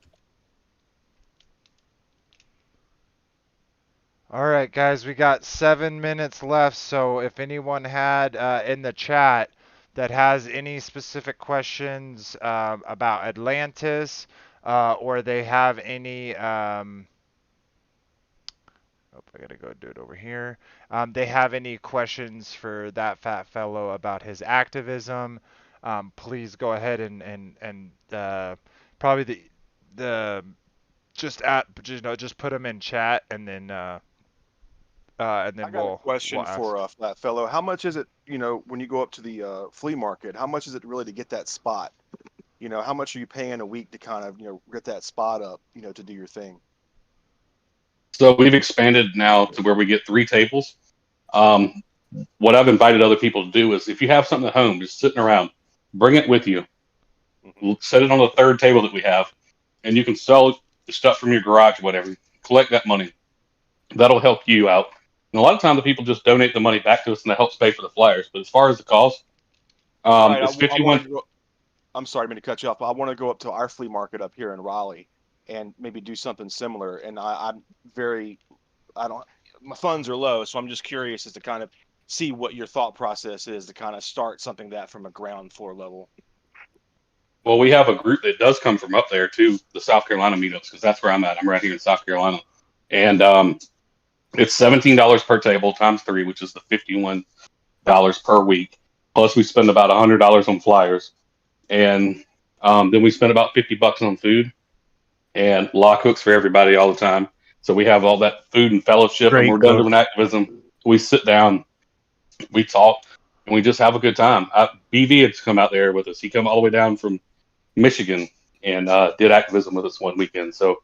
All right, guys, we got 7 minutes left. So if anyone had in the chat that has any specific questions about Atlantis, or they have any, oh, I gotta go do it over here. They have any questions for that fat fellow about his activism? Please go ahead and probably the just just put them in chat and I then got a we'll question ask. for that fellow. How much is it, when you go up to the flea market, how much is it really to get that spot? How much are you paying a week to kind of, get that spot up, to do your thing? So we've expanded now to where we get 3 tables. What I've invited other people to do is if you have something at home just sitting around, bring it with you. Mm-hmm. Set it on the 3rd table that we have, and you can sell the stuff from your garage, whatever. Collect that money. That'll help you out. And a lot of times the people just donate the money back to us, and that helps pay for the flyers. But as far as the cost, Right. it's I want 51. to go. I'm sorry, I'm going to cut you off, but I want to go up to our flea market up here in Raleigh and maybe do something similar. And I'm very, I don't, my funds are low, so I'm just curious as to kind of see what your thought process is to kind of start something that from a ground floor level. Well, we have a group that does come from up there to the South Carolina meetups because that's where I'm at. I'm right here in South Carolina, and it's $17 per table times 3, which is the $51 per week. Plus, we spend about $100 on flyers, and then we spend about $50 on food and law cooks for everybody all the time. So we have all that food and fellowship, and Great we're done cook. doing activism. We sit down, we talk, and we just have a good time. BV had come out there with us. He came all the way down from Michigan and did activism with us one weekend. So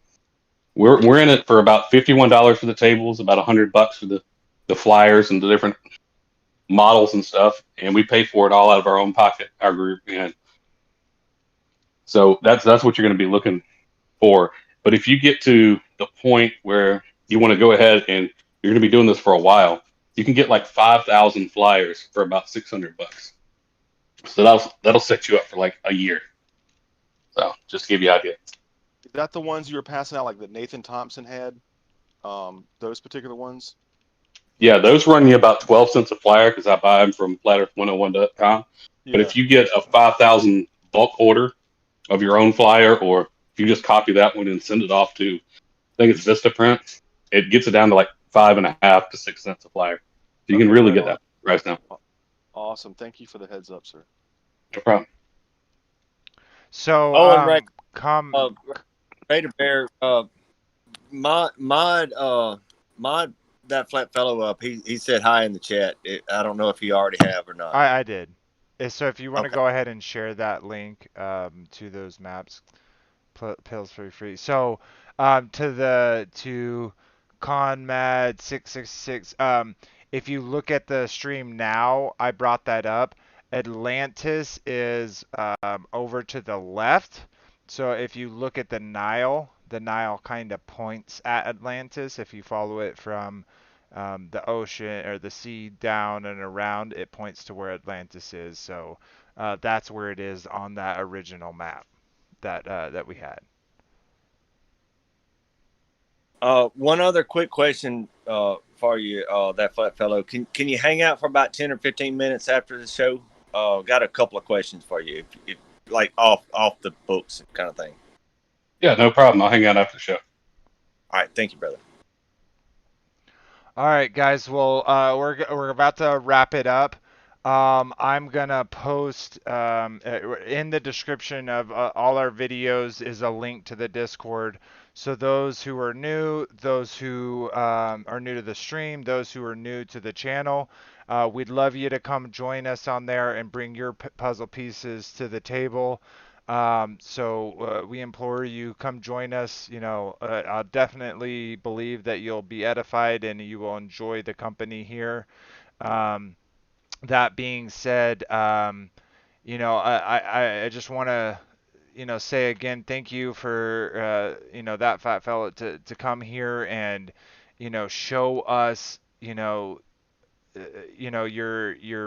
we're in it for about $51 for the tables, about $100 for the flyers and the different models and stuff, and we pay for it all out of our own pocket, our group. And so that's what you're going to be looking for. But if you get to the point where you want to go ahead and you're going to be doing this for a while, you can get like 5,000 flyers for about $600. So that'll set you up for like a year. So just to give you an idea. Is that the ones you were passing out like that Nathan Thompson had? Those particular ones? Yeah, those run you about 12 cents a flyer because I buy them from flatearth101.com. But Yeah. if you get a 5,000 bulk order of your own flyer, or if you just copy that one and send it off to, I think it's Vistaprint, it gets it down to like 5.5 to 6 cents a flyer. So you can Okay, really right get on. that price now. Awesome. Thank you for the heads up, sir. No problem. So Oh, and Ray, come Raider Bear, mod that flat fellow up. He said hi in the chat. I don't know if you already have or not. I did. So if you want to Okay. go ahead and share that link to those maps, pills for free. So to ConMad 666. If you look at the stream now, I brought that up. Atlantis is over to the left. So if you look at the Nile kind of points at Atlantis. If you follow it from the ocean or the sea down and around, it points to where Atlantis is. So that's where it is on that original map that we had. One other quick question for you, that flat fellow. Can you hang out for about 10 or 15 minutes after the show? Got a couple of questions for you. like off the books kind of thing. Yeah, no problem. I'll hang out after the show. All right, thank you, brother. All right, guys. Well, we're about to wrap it up. I'm gonna post in the description of all our videos is a link to the Discord. So those who are new, those who are new to the stream, those who are new to the channel, we'd love you to come join us on there and bring your puzzle pieces to the table. So we implore you, come join us. I definitely believe that you'll be edified and you will enjoy the company here. Um, that being said, I just want to, say again, thank you for, that fat fellow to come here and, show us, your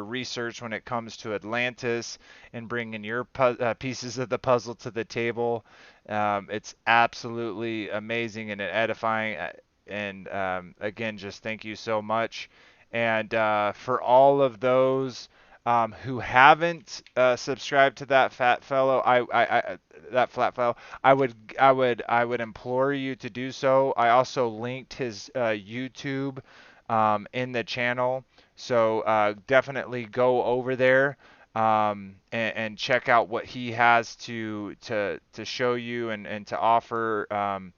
research when it comes to Atlantis and bringing your pieces of the puzzle to the table. It's absolutely amazing and edifying. And again, just thank you so much. And for all of those who haven't subscribed to that fat fellow, that flat fellow, I would implore you to do so. I also linked his YouTube in the channel. So definitely go over there and check out what he has to show you and to offer. I'm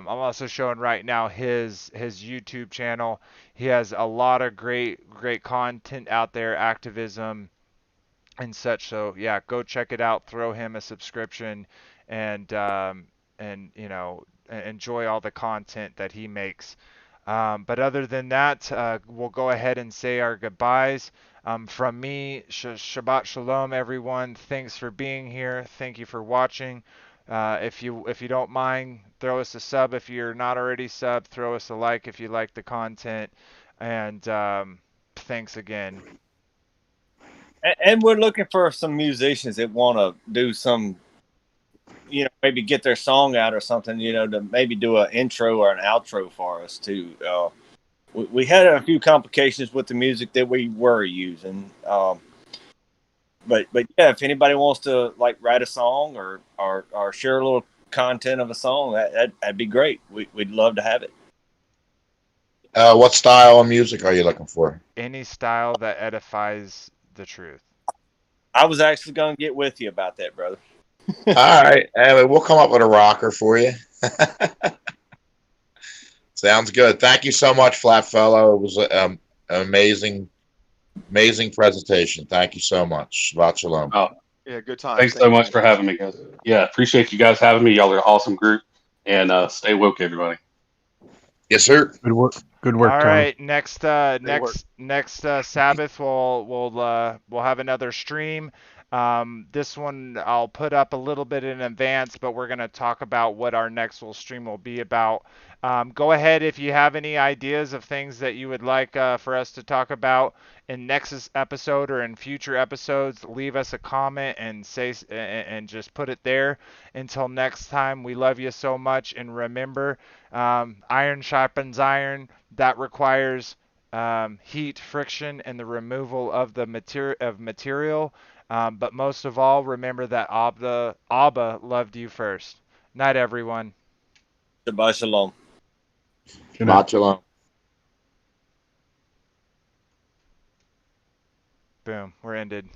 also showing right now his YouTube channel. He has a lot of great content out there, activism and such. So yeah, go check it out. Throw him a subscription, and enjoy all the content that he makes. But other than that, we'll go ahead and say our goodbyes. From me, Shabbat Shalom, everyone. Thanks for being here. Thank you for watching. If you don't mind, throw us a sub if you're not already subbed. Throw us a like if you like the content. And thanks again. And we're looking for some musicians that want to do some, maybe get their song out or something, to maybe do an intro or an outro for us too. We had a few complications with the music that we were using. But yeah, if anybody wants to like write a song or share a little content of a song, that'd be great. We'd love to have it. What style of music are you looking for? Any style that edifies the truth. I was actually going to get with you about that, brother. All right. Anyway, we'll come up with a rocker for you. Sounds good. Thank you so much, Flat Fellow. It was an amazing presentation. Thank you so much. Shabbat Shalom. Oh, Yeah, good time. thanks so much for having me, guys. Yeah, appreciate you guys having me. Y'all are an awesome group, and stay woke, everybody. Yes, sir. Good work. Good work, All Tom. right, next Sabbath we'll have another stream. This one I'll put up a little bit in advance, but we're gonna talk about what our next stream will be about. Go ahead if you have any ideas of things that you would like for us to talk about in next episode or in future episodes. Leave us a comment and and just put it there. Until next time, we love you so much, and remember, iron sharpens iron. That requires heat, friction, and the removal of the material. But most of all, remember that Abba loved you first. Night, everyone. Shabbat Shalom. Good night. Shabbat Shalom. Boom. We're ended.